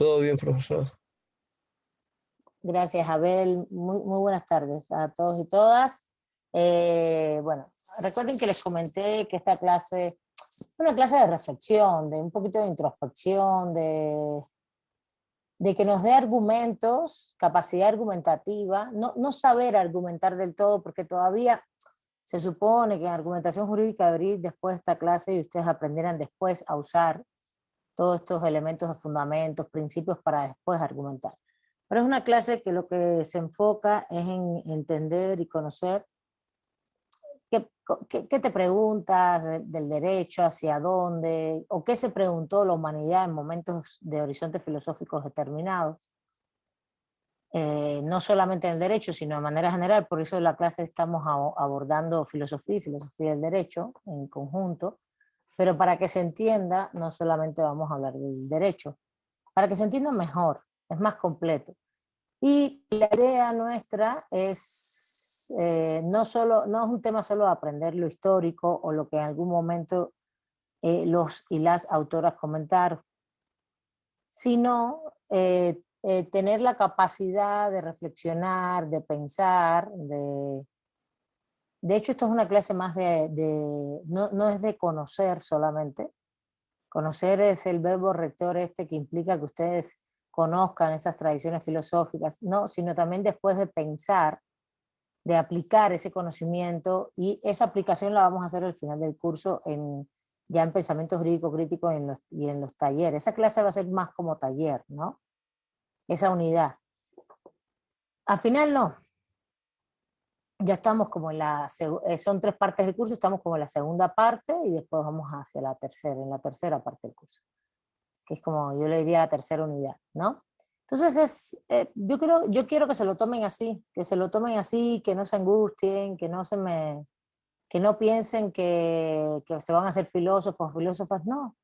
Todo bien, profesor. Gracias, Abel. Muy buenas tardes a todos y todas. Bueno, recuerden que les comenté que esta clase es una clase de reflexión, de un poquito de introspección, de que nos dé argumentos, capacidad argumentativa, no saber argumentar del todo, porque todavía se supone que en argumentación jurídica debería ir después de esta clase y ustedes aprendieran después a usar todos estos elementos de fundamentos, principios para después argumentar. Pero es una clase que lo que se enfoca es en entender y conocer qué te preguntas del derecho, hacia dónde, o qué se preguntó la humanidad en momentos de horizontes filosóficos determinados. No solamente en el derecho, sino de manera general. Por eso en la clase estamos abordando filosofía y filosofía del derecho en conjunto, pero para que se entienda, no solamente vamos a hablar del derecho, para que se entienda mejor, es más completo. Y la idea nuestra es, no es un tema solo de aprender lo histórico o lo que en algún momento los y las autoras comentaron, sino tener la capacidad de reflexionar, de pensar, de hecho esto es una clase más no es de conocer solamente. Conocer es el verbo rector este que implica que ustedes conozcan esas tradiciones filosóficas, no, sino también después de pensar, de aplicar ese conocimiento, y esa aplicación la vamos a hacer al final del curso ya en pensamiento jurídico crítico y en los talleres. Esa clase va a ser más como taller, ¿no? Esa unidad. Al final no. Ya estamos como son 3 partes del curso, estamos como en la segunda parte y después vamos hacia en la tercera parte del curso, que es como yo le diría la tercera unidad, ¿no? Entonces yo quiero que se lo tomen así, que no se angustien, que no piensen que se van a hacer filósofos o filósofas, no,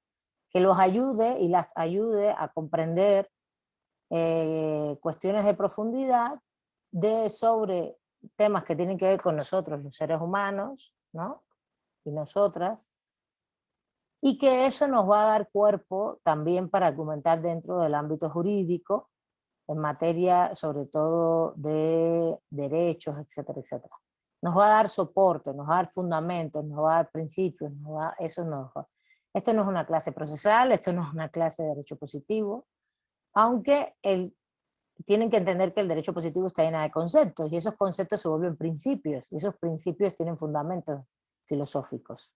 que los ayude y las ayude a comprender cuestiones de profundidad sobre temas que tienen que ver con nosotros, los seres humanos, ¿no? Y nosotras, y que eso nos va a dar cuerpo también para argumentar dentro del ámbito jurídico, en materia sobre todo de derechos, etcétera, etcétera. Nos va a dar soporte, nos va a dar fundamentos, nos va a dar principios, esto no es una clase procesal, esto no es una clase de derecho positivo, aunque tienen que entender que el derecho positivo está lleno de conceptos, y esos conceptos se vuelven principios, y esos principios tienen fundamentos filosóficos.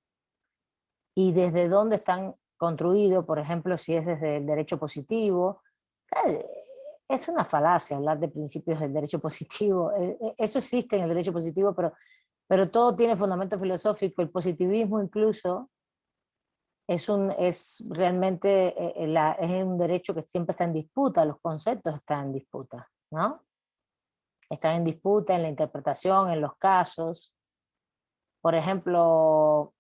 Y desde dónde están construidos, por ejemplo, si es desde el derecho positivo, es una falacia hablar de principios del derecho positivo. Eso existe en el derecho positivo, pero todo tiene fundamento filosófico. El positivismo incluso es realmente es un derecho que siempre está en disputa, los conceptos están en disputa, ¿no? Están en disputa en la interpretación, en los casos. Por ejemplo,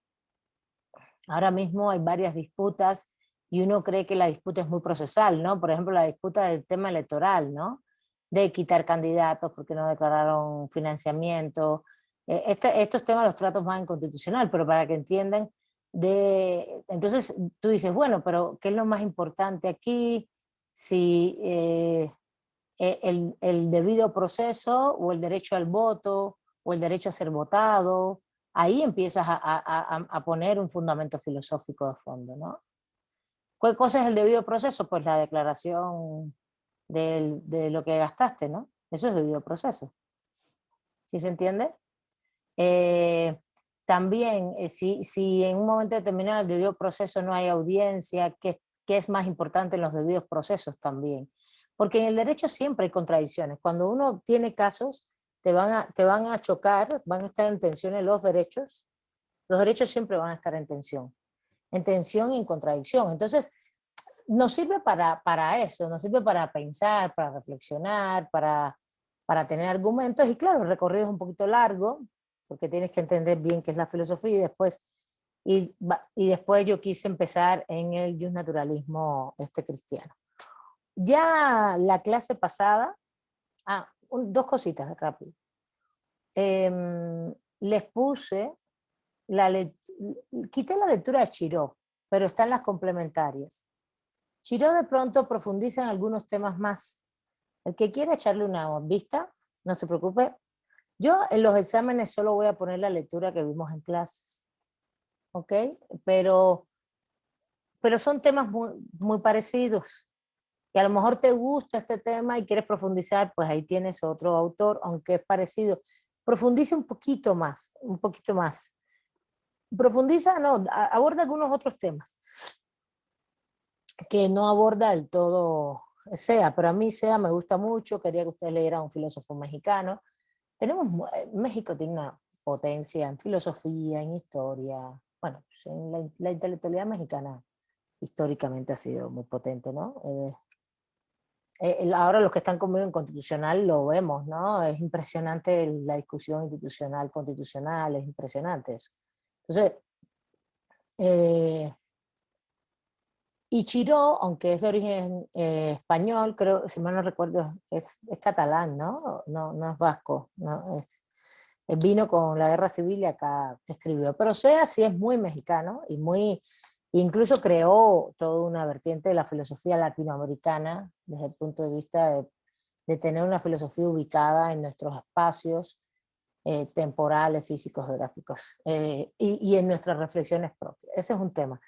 ahora mismo hay varias disputas y uno cree que la disputa es muy procesal, ¿no? Por ejemplo, la disputa del tema electoral, ¿no? De quitar candidatos porque no declararon financiamiento. Estos temas los trato más en constitucional, pero para que entiendan, entonces tú dices, bueno, pero ¿qué es lo más importante aquí? Si el debido proceso o el derecho al voto o el derecho a ser votado, ahí empiezas a poner un fundamento filosófico de fondo, ¿no? ¿Cuál cosa es el debido proceso? Pues la declaración de lo que gastaste, ¿no? Eso es debido proceso. ¿Sí se entiende? También, si en un momento determinado del debido proceso no hay audiencia, ¿qué es más importante en los debidos procesos también? Porque en el derecho siempre hay contradicciones. Cuando uno tiene casos, te van a chocar, van a estar en tensión los derechos siempre van a estar en tensión y en contradicción. Entonces, nos sirve para eso, nos sirve para pensar, para reflexionar, para tener argumentos, y claro, el recorrido es un poquito largo, porque tienes que entender bien qué es la filosofía, y después yo quise empezar en el justnaturalismo cristiano. Ya la clase pasada, dos cositas rápido. Les puse, quité la lectura de Chiró, pero están las complementarias. Chiró de pronto profundiza en algunos temas más. El que quiera echarle una vista, no se preocupe. Yo en los exámenes solo voy a poner la lectura que vimos en clases, ¿ok? Pero, pero son temas muy parecidos. Y a lo mejor te gusta este tema y quieres profundizar, pues ahí tienes otro autor, aunque es parecido. Profundiza un poquito más, un poquito más. Profundiza, no, aborda algunos otros temas que no aborda del todo Sea, pero a mí Sea me gusta mucho, quería que ustedes leyeran un filósofo mexicano. México tiene una potencia en filosofía, en historia, bueno, pues en la intelectualidad mexicana históricamente ha sido muy potente, ¿no? Ahora los que están conmigo en constitucional lo vemos, ¿no? Es impresionante la discusión institucional, constitucional, es impresionante eso. Entonces, y Chiró, aunque es de origen español, creo, si mal no recuerdo, es catalán, ¿no? No, no es vasco, no, vino con la guerra civil y acá escribió. Pero Sea sí es muy mexicano y muy, incluso creó toda una vertiente de la filosofía latinoamericana desde el punto de vista de tener una filosofía ubicada en nuestros espacios temporales, físicos, geográficos y en nuestras reflexiones propias. Ese es un tema.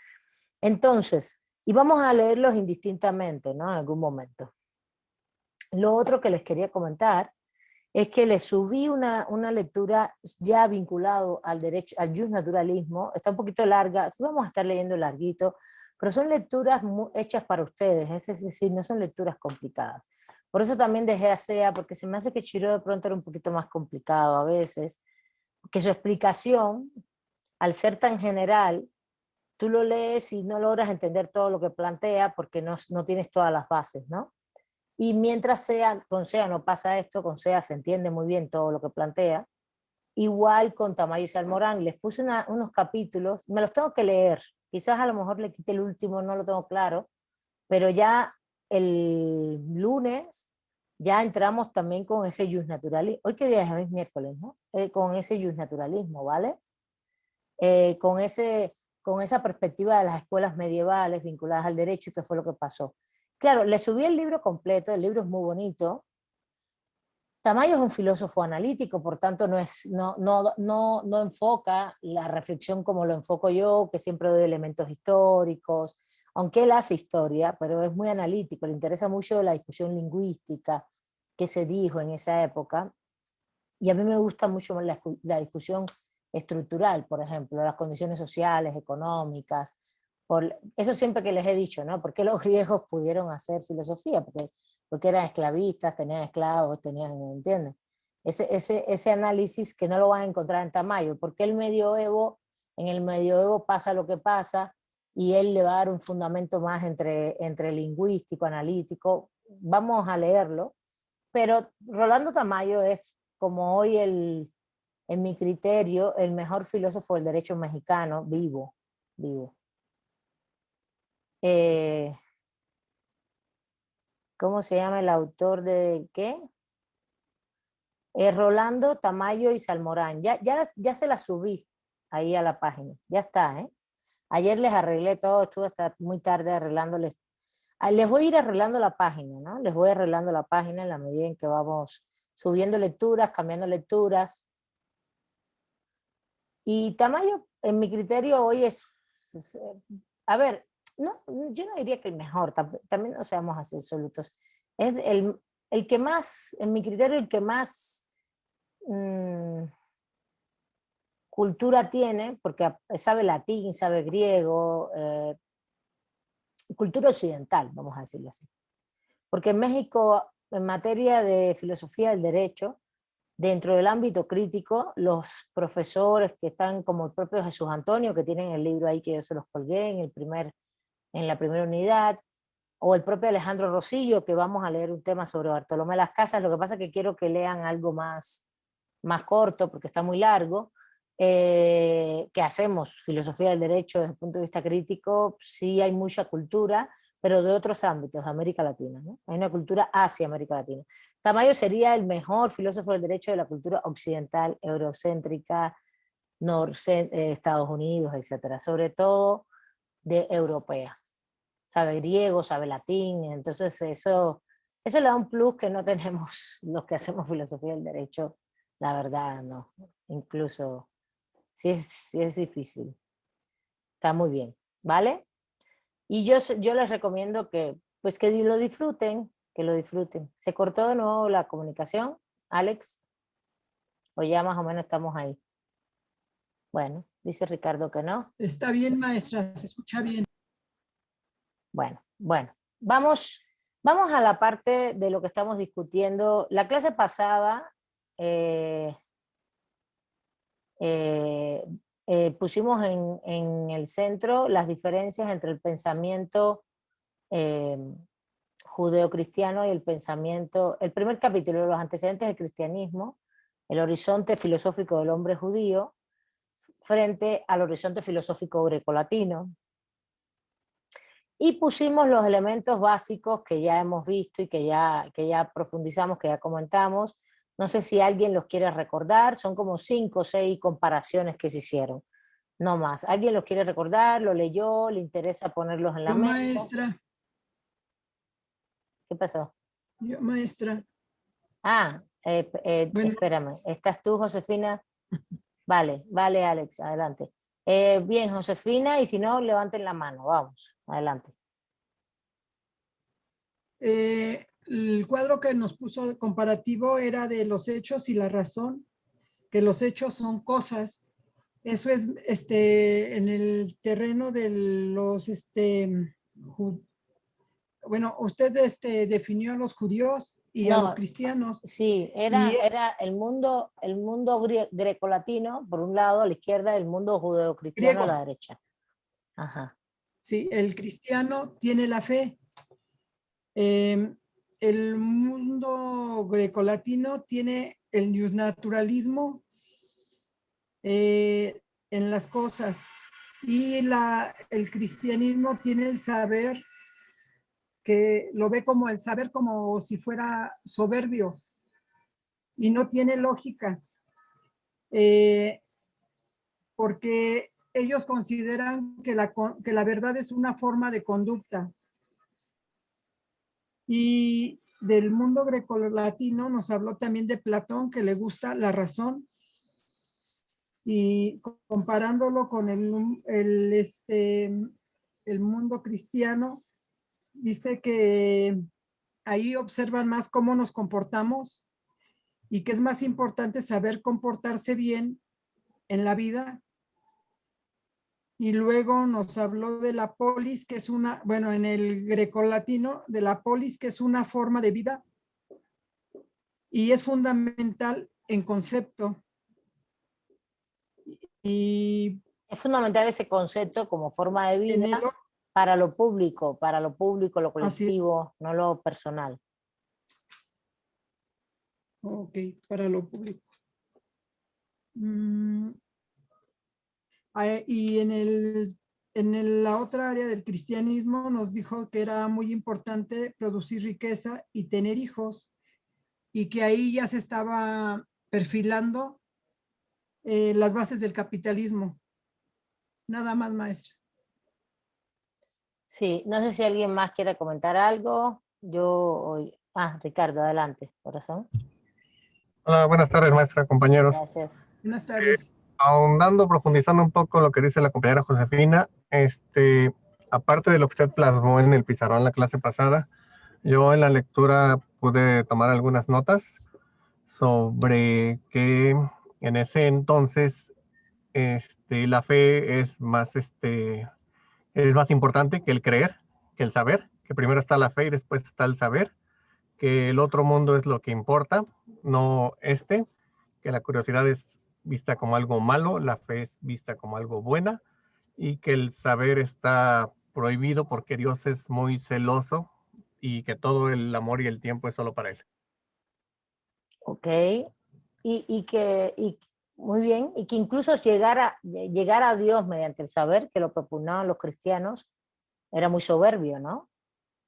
Entonces, y vamos a leerlos indistintamente, ¿no? En algún momento. Lo otro que les quería comentar es que les subí una lectura ya vinculado al derecho, al justnaturalismo, está un poquito larga, sí vamos a estar leyendo larguito, pero son lecturas hechas para ustedes, es decir, no son lecturas complicadas. Por eso también dejé a Sea, porque se me hace que Chiró de pronto era un poquito más complicado a veces, que su explicación, al ser tan general, tú lo lees y no logras entender todo lo que plantea porque no tienes todas las bases, ¿no? Y mientras con Sea no pasa esto, con Sea se entiende muy bien todo lo que plantea. Igual con Tamayo y Salmorán, les puse unos capítulos, me los tengo que leer, quizás a lo mejor le quite el último, no lo tengo claro, pero ya el lunes ya entramos también con ese justnaturalismo. Hoy qué día es, hoy es miércoles, ¿no? Con ese justnaturalismo, ¿vale? Con esa perspectiva de las escuelas medievales vinculadas al derecho y qué fue lo que pasó. Claro, le subí el libro completo, el libro es muy bonito. Tamayo es un filósofo analítico, por tanto no enfoca la reflexión como lo enfoco yo, que siempre doy elementos históricos, aunque él hace historia, pero es muy analítico, le interesa mucho la discusión lingüística que se dijo en esa época, y a mí me gusta mucho la discusión estructural, por ejemplo, las condiciones sociales, económicas, eso siempre que les he dicho, ¿no? ¿Por qué los griegos pudieron hacer filosofía? Porque eran esclavistas, tenían esclavos, ¿entienden? Ese análisis que no lo van a encontrar en Tamayo, porque en el medioevo pasa lo que pasa, y él le va a dar un fundamento más entre lingüístico, analítico, vamos a leerlo, pero Rolando Tamayo es, como hoy en mi criterio, el mejor filósofo del derecho mexicano vivo. Eh, ¿Cómo se llama el autor de qué? Rolando Tamayo y Salmorán. Ya se la subí ahí a la página. Ya está, ¿eh? Ayer les arreglé todo, estuve hasta muy tarde arreglándoles. Les voy a ir arreglando la página, ¿no? Les voy arreglando la página en la medida en que vamos subiendo lecturas, cambiando lecturas. Y Tamayo, en mi criterio, hoy a ver, no, yo no diría que el mejor, también no seamos así absolutos. Es el que más, en mi criterio, el que más cultura tiene, porque sabe latín, sabe griego, cultura occidental, vamos a decirlo así. Porque en México, en materia de filosofía del derecho, dentro del ámbito crítico, los profesores que están como el propio Jesús Antonio, que tienen el libro ahí que yo se los colgué en la primera unidad, o el propio Alejandro Rosillo, que vamos a leer un tema sobre Bartolomé Las Casas. Lo que pasa es que quiero que lean algo más corto, porque está muy largo, que hacemos filosofía del derecho desde el punto de vista crítico, sí hay mucha cultura, pero de otros ámbitos, de América Latina, ¿no? Hay una cultura hacia América Latina. Tamayo sería el mejor filósofo del derecho de la cultura occidental, eurocéntrica, Estados Unidos, etcétera, sobre todo de europea. sabe griego, sabe latín, entonces eso le da un plus que no tenemos los que hacemos filosofía del derecho, la verdad, no. Incluso sí es difícil. Está muy bien, ¿vale? Y yo les recomiendo que, pues que lo disfruten, que lo disfruten. ¿Se cortó de nuevo la comunicación, Alex? ¿O ya más o menos estamos ahí? Bueno, dice Ricardo que no. Está bien, maestra, se escucha bien. Bueno, vamos a la parte de lo que estamos discutiendo. La clase pasada pusimos en el centro las diferencias entre el pensamiento judeocristiano y el pensamiento, el primer capítulo de los antecedentes del cristianismo, el horizonte filosófico del hombre judío, frente al horizonte filosófico grecolatino. Y pusimos los elementos básicos que ya hemos visto y que ya profundizamos, que ya comentamos. No sé si alguien los quiere recordar, son como 5 o 6 comparaciones que se hicieron, no más. ¿Alguien los quiere recordar? ¿Lo leyó? ¿Le interesa ponerlos en la Yo, mesa? maestra. ¿Qué pasó? Yo, maestra. Ah, Bueno. espérame, ¿estás tú, Josefina? Vale, Alex, adelante. Bien, Josefina, y si no, levanten la mano, vamos, adelante. El cuadro que nos puso comparativo era de los hechos y la razón, que los hechos son cosas. Eso es en el terreno de los, bueno, usted definió a los judíos y a los No, cristianos. sí, era el mundo grecolatino, por un lado, a la izquierda, el mundo judeocristiano a Griego. la derecha. Ajá. Sí, el cristiano tiene la fe. El mundo grecolatino tiene el naturalismo en las cosas y el cristianismo tiene el saber, que lo ve como el saber como si fuera soberbio y no tiene lógica, porque ellos consideran que la verdad es una forma de conducta. Y del mundo grecolatino nos habló también de Platón, que le gusta la razón, y comparándolo con el mundo cristiano, dice que ahí observan más cómo nos comportamos y que es más importante saber comportarse bien en la vida. Y luego nos habló de la polis, que es bueno, en el grecolatino, de la polis, que es una forma de vida y es fundamental en concepto. Y es fundamental ese concepto como forma de vida para lo público, lo colectivo, no lo personal. Ok, para lo público. Y en la otra área del cristianismo nos dijo que era muy importante producir riqueza y tener hijos, y que ahí ya se estaba perfilando las bases del capitalismo. Nada más, maestra. Sí, no sé si alguien más quiere comentar algo. Ricardo, adelante, corazón. Hola, buenas tardes, maestra, compañeros. Gracias. Buenas tardes. Ahondando, profundizando un poco lo que dice la compañera Josefina, aparte de lo que usted plasmó en el pizarrón la clase pasada, yo en la lectura pude tomar algunas notas sobre que en ese entonces la fe es más importante que el creer, que el saber, que primero está la fe y después está el saber, que el otro mundo es lo que importa, no que la curiosidad es vista como algo malo, la fe es vista como algo buena, y que el saber está prohibido porque Dios es muy celoso y que todo el amor y el tiempo es solo para Él. Ok, muy bien, y que incluso llegar a Dios mediante el saber, que lo propugnaban los cristianos, era muy soberbio, ¿no?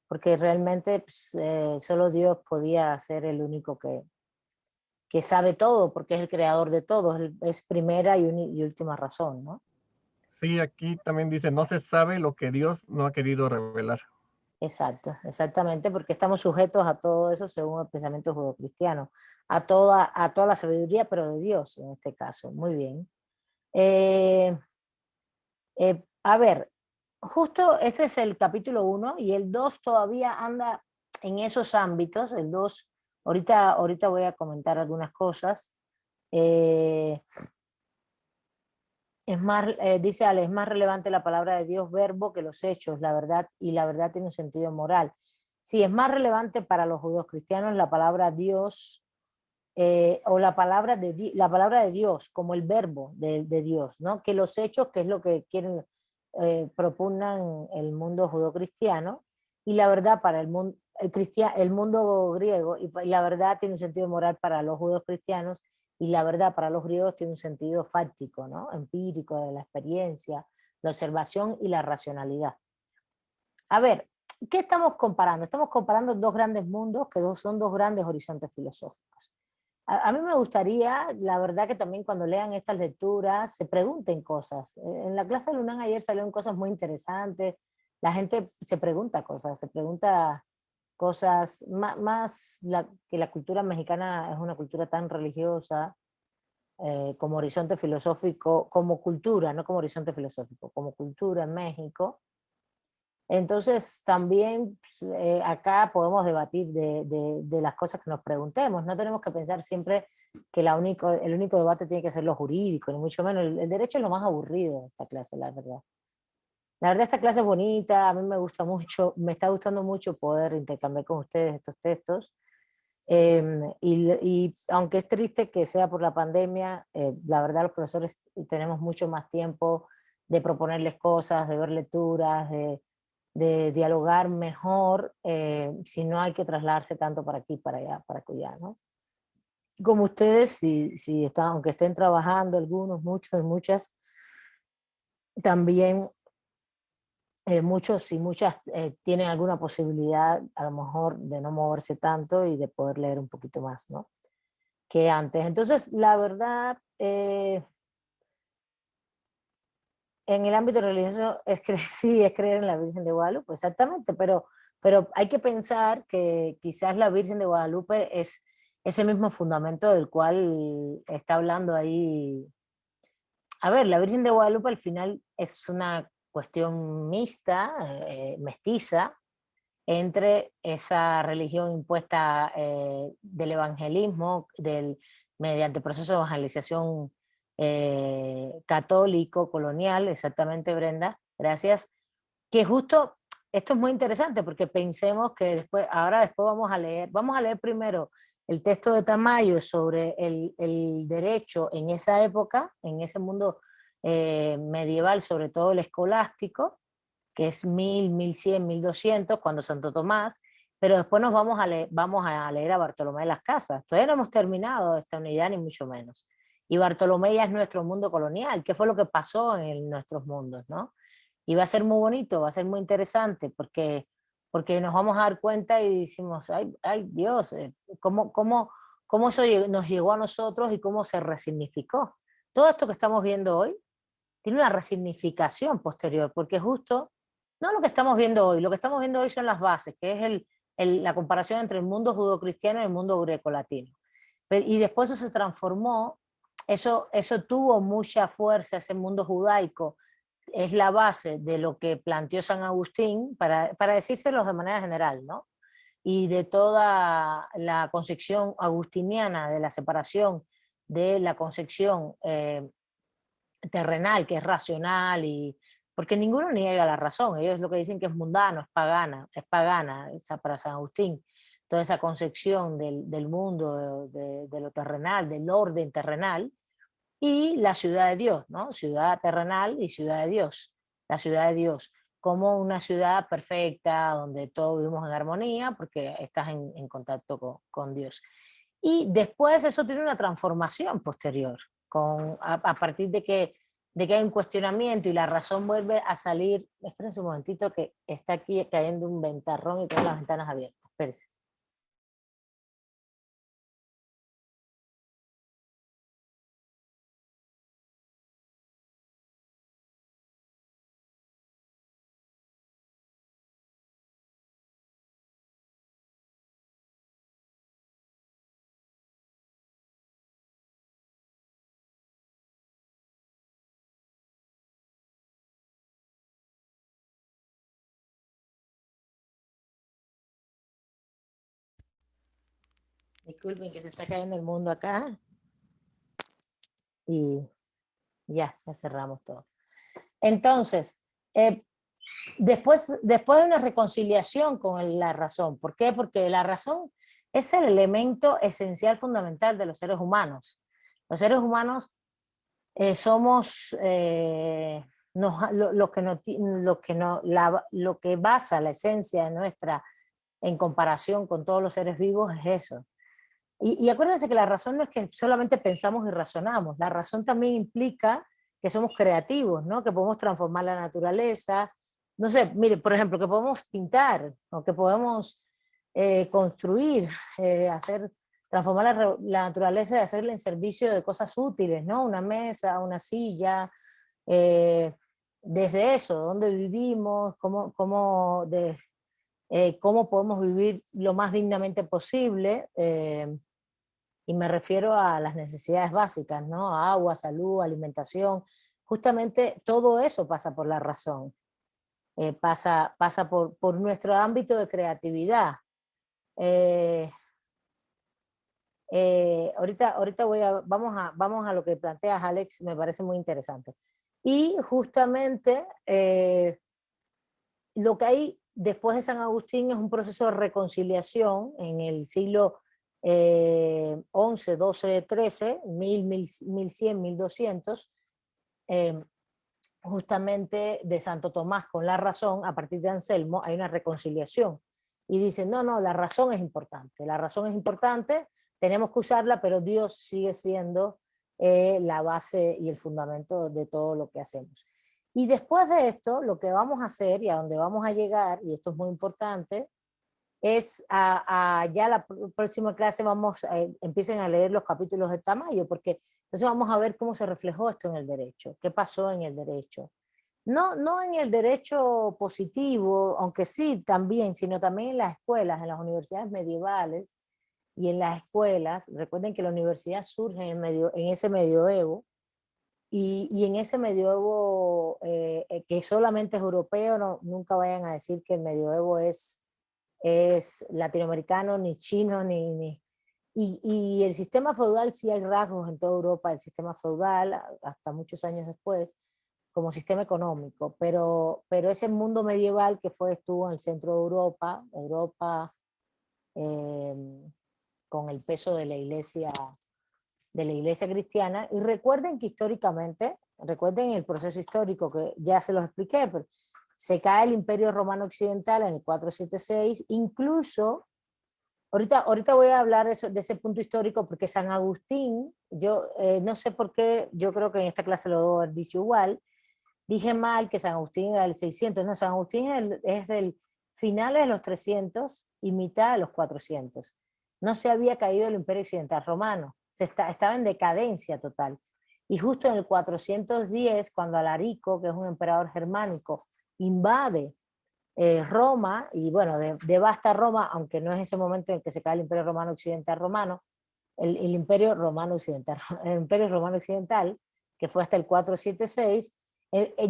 Porque realmente pues, solo Dios podía ser el único que sabe todo, porque es el creador de todo, es primera y última razón, ¿no? Sí, aquí también dice, no se sabe lo que Dios no ha querido revelar. Exacto, exactamente, porque estamos sujetos a todo eso según el pensamiento judeocristiano, a toda la sabiduría, pero de Dios en este caso. Muy bien. Eh, a ver, justo ese es el capítulo 1 y el 2 todavía anda en esos ámbitos. El 2 ahorita voy a comentar algunas cosas. Eh, dice Ale, es más relevante la palabra de Dios verbo que los hechos, la verdad, y la verdad tiene un sentido moral. Sí, es más relevante para los judíos cristianos la palabra Dios o la palabra de Dios como el verbo de Dios, ¿no? Que los hechos, que es lo que quieren, propugnan el mundo judeocristiano, y la verdad para el mundo griego, y la verdad tiene un sentido moral para los judíos cristianos, y la verdad para los griegos tiene un sentido fáctico, ¿no? Empírico, de la experiencia, la observación y la racionalidad. A ver, ¿qué estamos comparando? Estamos comparando dos grandes mundos que son dos grandes horizontes filosóficos. A mí me gustaría, la verdad, que también cuando lean estas lecturas se pregunten cosas. En la clase de Lunán ayer salieron cosas muy interesantes. La gente se pregunta cosas, que la cultura mexicana es una cultura tan religiosa como horizonte filosófico, como cultura, no como horizonte filosófico, como cultura en México. Entonces, también acá podemos debatir de las cosas que nos preguntemos. No tenemos que pensar siempre que el único debate tiene que ser lo jurídico, ni mucho menos. El derecho es lo más aburrido de esta clase, la verdad. La verdad, esta clase es bonita, a mí me gusta mucho, me está gustando mucho poder intercambiar con ustedes estos textos. Y aunque es triste que sea por la pandemia, la verdad los profesores tenemos mucho más tiempo de proponerles cosas, de ver lecturas, de dialogar mejor, si no hay que trasladarse tanto para aquí, para allá, para allá, ¿no? Como ustedes, si están, aunque estén trabajando algunos, muchos y muchas, también muchos y muchas tienen alguna posibilidad a lo mejor de no moverse tanto y de poder leer un poquito más, ¿no? Que antes. Entonces, la verdad, en el ámbito religioso es sí, es creer en la Virgen de Guadalupe, exactamente, pero hay que pensar que quizás la Virgen de Guadalupe es ese mismo fundamento del cual está hablando ahí. A ver, la Virgen de Guadalupe al final es una cuestión mixta, mestiza, entre esa religión impuesta del evangelismo, mediante proceso de evangelización católico, colonial, exactamente, Brenda, gracias, que justo esto es muy interesante porque pensemos que después vamos a leer primero el texto de Tamayo sobre el derecho en esa época, en ese mundo medieval, sobre todo el escolástico, que es 1100, 1200, cuando Santo Tomás, pero después vamos a leer a Bartolomé de las Casas. Todavía no hemos terminado esta unidad, ni mucho menos. Y Bartolomé ya es nuestro mundo colonial. ¿Qué fue lo que pasó en nuestros mundos, no? Y va a ser muy bonito, va a ser muy interesante, porque nos vamos a dar cuenta y decimos, ay Dios, ¿cómo eso nos llegó a nosotros y cómo se resignificó? Todo esto que estamos viendo hoy tiene una resignificación posterior, porque justo, no lo que estamos viendo hoy, lo que estamos viendo hoy son las bases, que es la comparación entre el mundo judeocristiano y el mundo grecolatino. Y después eso se transformó, eso tuvo mucha fuerza, ese mundo judaico, es la base de lo que planteó San Agustín, para decírselos de manera general, ¿no? Y de toda la concepción agustiniana de la separación de la concepción terrenal, que es racional, porque ninguno niega la razón, ellos lo que dicen que es mundano, es pagana esa, para San Agustín, toda esa concepción del mundo, de lo terrenal, del orden terrenal, y la ciudad de Dios, ¿no? Ciudad terrenal y ciudad de Dios, la ciudad de Dios, como una ciudad perfecta, donde todos vivimos en armonía, porque estás en contacto con Dios. Y después eso tiene una transformación posterior, a partir de que hay un cuestionamiento y la razón vuelve a salir. Espérense un momentito que está aquí cayendo un ventarrón y tengo las ventanas abiertas. Espérense. Disculpen que se está cayendo el mundo acá. Y ya cerramos todo. Entonces, después de una reconciliación con la razón. ¿Por qué? Porque la razón es el elemento esencial fundamental de los seres humanos. Los seres humanos somos lo que basa la esencia nuestra en comparación con todos los seres vivos es eso. Y acuérdense que la razón no es que solamente pensamos y razonamos, la razón también implica que somos creativos, ¿no? Que podemos transformar la naturaleza, no sé, mire, por ejemplo, que podemos pintar, o que podemos construir, transformar la naturaleza y hacerla en servicio de cosas útiles, ¿no? Una mesa, una silla, desde eso, dónde vivimos, cómo podemos vivir lo más dignamente posible, y me refiero a las necesidades básicas, ¿no? Agua, salud, alimentación. Justamente todo eso pasa por la razón, pasa por nuestro ámbito de creatividad. Ahorita vamos a lo que planteas, Alex, me parece muy interesante. Y justamente lo que hay después de San Agustín es un proceso de reconciliación en el siglo 11, 12, 13, 1100, 1200, justamente de Santo Tomás con la razón. A partir de Anselmo hay una reconciliación y dicen, no, la razón es importante, tenemos que usarla, pero Dios sigue siendo la base y el fundamento de todo lo que hacemos. Y después de esto, lo que vamos a hacer y a donde vamos a llegar, y esto es muy importante, es ya la próxima clase empiecen a leer los capítulos de Tamayo, porque entonces vamos a ver cómo se reflejó esto en el derecho, qué pasó en el derecho. No en el derecho positivo, aunque sí también, sino también en las escuelas, en las universidades medievales y en las escuelas. Recuerden que la universidad surge en ese medioevo, y en ese medioevo que solamente es europeo, nunca vayan a decir que el medioevo es latinoamericano, ni chino, y el sistema feudal, sí hay rasgos en toda Europa, el sistema feudal, hasta muchos años después, como sistema económico, pero ese mundo medieval que estuvo en el centro de Europa eh, con el peso de la iglesia cristiana. Y recuerden que históricamente, recuerden el proceso histórico que ya se los expliqué, pero se cae el Imperio Romano Occidental en el 476, incluso, ahorita voy a hablar de ese punto histórico, porque San Agustín, yo no sé por qué, yo creo que en esta clase lo debo haber dicho igual, dije mal que San Agustín era del 600, no, San Agustín es del finales de los 300 y mitad de los 400. No se había caído el Imperio Occidental Romano, estaba en decadencia total. Y justo en el 410, cuando Alarico, que es un emperador germánico, invade Roma, y bueno, devasta Roma, aunque no es ese momento en que se cae el Imperio Romano Occidental Romano, el Imperio Romano Occidental, el Imperio Romano Occidental, que fue hasta el 476,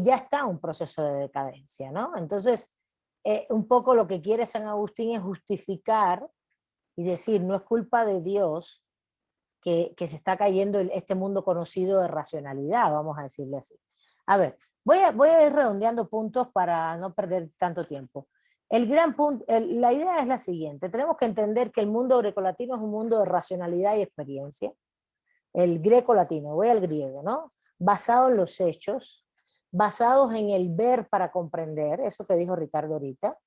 ya está en un proceso de decadencia, ¿no? Entonces, un poco lo que quiere San Agustín es justificar y decir, no es culpa de Dios que se está cayendo este mundo conocido de racionalidad, vamos a decirle así. A ver, voy a ir redondeando puntos para no perder tanto tiempo. El gran punto, la idea es la siguiente: tenemos que entender que el mundo grecolatino es un mundo de racionalidad y experiencia. El grecolatino, voy al griego, ¿no? Basado en los hechos, basados en el ver para comprender, eso que dijo Ricardo ahorita,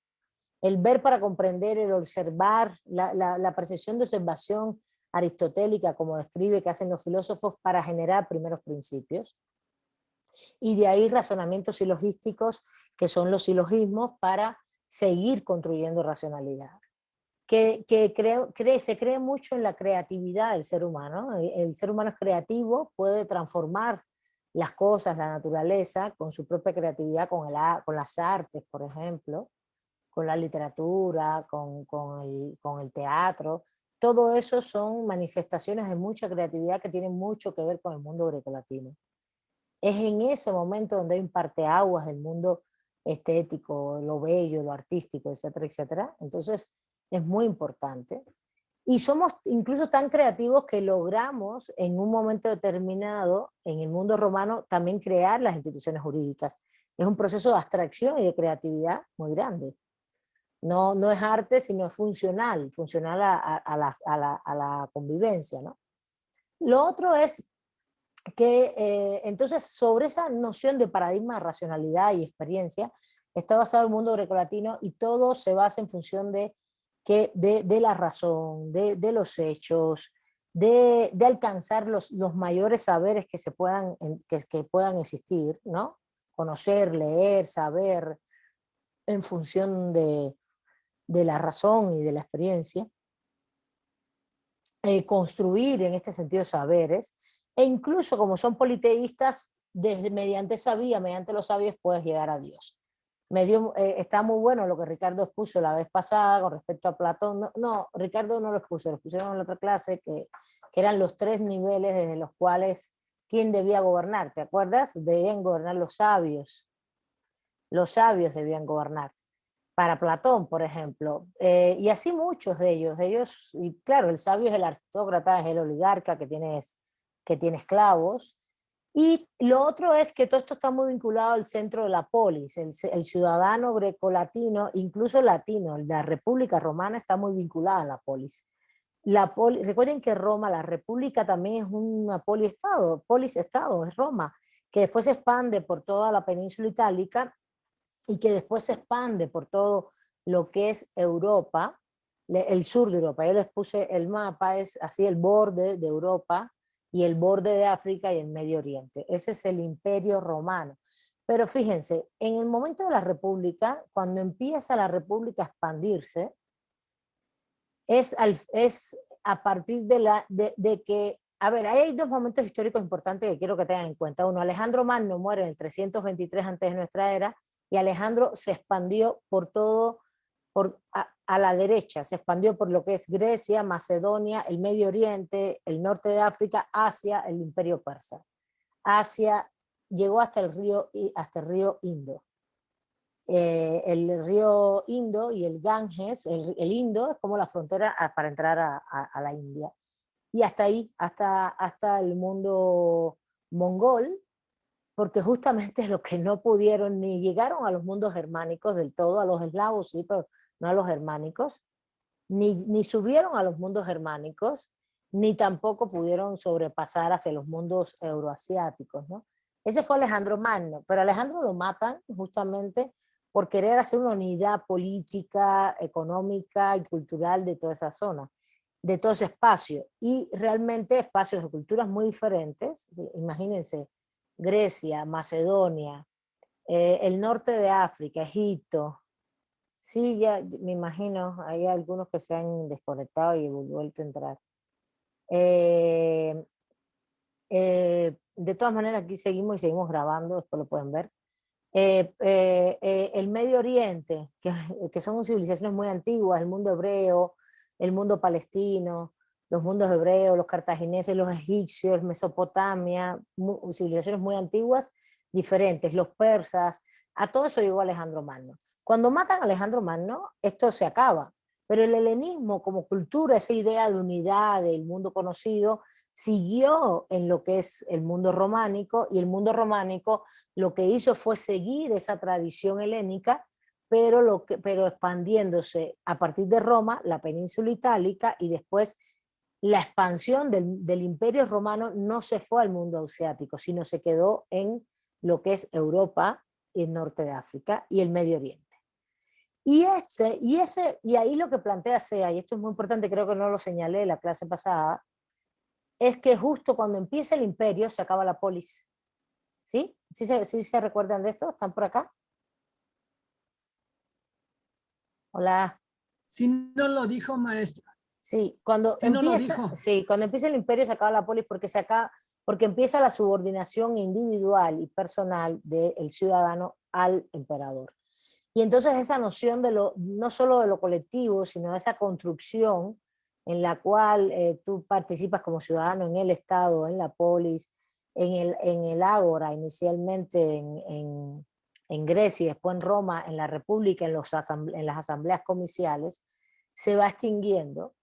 el ver para comprender, el observar, la percepción de observación aristotélica, como describe que hacen los filósofos para generar primeros principios, y de ahí razonamientos silogísticos, que son los silogismos, para seguir construyendo racionalidad. Se cree mucho en la creatividad del ser humano. El ser humano es creativo, puede transformar las cosas, la naturaleza, con su propia creatividad, con las artes, por ejemplo, con la literatura, con el teatro. Todo eso son manifestaciones de mucha creatividad que tienen mucho que ver con el mundo grecolatino. Es en ese momento donde hay un parteaguas del mundo estético, lo bello, lo artístico, etcétera, etcétera. Entonces es muy importante. Y somos incluso tan creativos que logramos en un momento determinado, en el mundo romano, también crear las instituciones jurídicas. Es un proceso de abstracción y de creatividad muy grande. No, no es arte, sino es funcional, funcional a la convivencia, ¿no? Lo otro es que entonces sobre esa noción de paradigma de racionalidad y experiencia está basado el mundo grecolatino y todo se basa en función de la razón, de los hechos, de alcanzar los mayores saberes que puedan existir, ¿no? Conocer, leer, saber, en función de la razón y de la experiencia. Construir en este sentido saberes, e incluso como son politeístas, mediante esa vía, mediante los sabios, puedes llegar a Dios. Está muy bueno lo que Ricardo expuso la vez pasada con respecto a Platón. No, Ricardo no lo expuso, lo expusieron en la otra clase, que eran los 3 niveles desde los cuales quién debía gobernar. ¿Te acuerdas? Debían gobernar los sabios. Los sabios debían gobernar. Para Platón, por ejemplo, y así muchos de ellos, y claro, el sabio es el aristócrata, es el oligarca que tiene esclavos, y lo otro es que todo esto está muy vinculado al centro de la polis, el ciudadano grecolatino, incluso latino, la República Romana está muy vinculada a la polis. Recuerden que Roma, la República también es una polis-estado, es Roma, que después se expande por toda la península itálica, y que después se expande por todo lo que es Europa, el sur de Europa. Yo les puse el mapa, es así el borde de Europa y el borde de África y el Medio Oriente. Ese es el Imperio Romano. Pero fíjense, en el momento de la República, cuando empieza la República a expandirse, es a partir de que, a ver, hay 2 momentos históricos importantes que quiero que tengan en cuenta. Uno, Alejandro Magno muere en el 323 antes de nuestra era, y Alejandro se expandió por todo, a la derecha, se expandió por lo que es Grecia, Macedonia, el Medio Oriente, el norte de África, Asia, el Imperio Persa. Asia llegó hasta el río Indo. El río Indo y el Ganges, el Indo es como la frontera para entrar a la India. Y hasta ahí, hasta el mundo mongol, porque justamente es lo que no pudieron, ni llegaron a los mundos germánicos del todo, a los eslavos sí, pero no a los germánicos, ni subieron a los mundos germánicos, ni tampoco pudieron sobrepasar hacia los mundos euroasiáticos, ¿no? Ese fue Alejandro Magno, pero Alejandro lo matan justamente por querer hacer una unidad política, económica y cultural de toda esa zona, de todo ese espacio, y realmente espacios de culturas muy diferentes. Imagínense, Grecia, Macedonia, el norte de África, Egipto. Sí, ya me imagino, hay algunos que se han desconectado y vuelto a entrar. De todas maneras, aquí seguimos y seguimos grabando, después lo pueden ver. El Medio Oriente, que son civilizaciones muy antiguas, el mundo hebreo, el mundo palestino, los mundos hebreos, los cartagineses, los egipcios, Mesopotamia, civilizaciones muy antiguas, diferentes, los persas, a todo eso llegó Alejandro Magno. Cuando matan a Alejandro Magno, esto se acaba, pero el helenismo como cultura, esa idea de unidad del mundo conocido, siguió en lo que es el mundo románico, y el mundo románico lo que hizo fue seguir esa tradición helénica, pero expandiéndose a partir de Roma, la península itálica, y después la expansión del Imperio Romano no se fue al mundo asiático, sino se quedó en lo que es Europa, el norte de África y el Medio Oriente. Y ahí lo que plantea SEA, y esto es muy importante, creo que no lo señalé en la clase pasada, es que justo cuando empieza el imperio se acaba la polis. ¿Sí? ¿Sí se recuerdan de esto? ¿Están por acá? Hola. Sí, no lo dijo, maestra. Sí, cuando Sí, no lo empieza, dijo. sí, cuando empieza el imperio se acaba la polis porque empieza la subordinación individual y personal del ciudadano al emperador. Y entonces esa noción no solo de lo colectivo, sino de esa construcción en la cual tú participas como ciudadano en el Estado, en la polis, en el ágora, inicialmente en Grecia y después en Roma, en la República, en las asambleas comiciales, se va extinguiendo.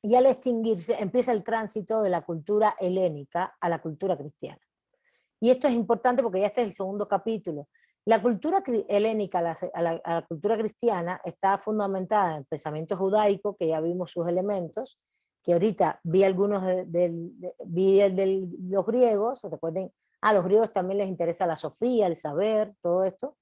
y al extinguirse empieza el tránsito de la cultura helénica a la cultura cristiana. Y esto es importante porque ya este es el segundo capítulo. La cultura helénica a la cultura cristiana está fundamentada en el pensamiento judaico, que ya vimos sus elementos, que ahorita vi algunos vi el de los griegos, recuerden, a los griegos también les interesa la sofía, el saber, todo esto,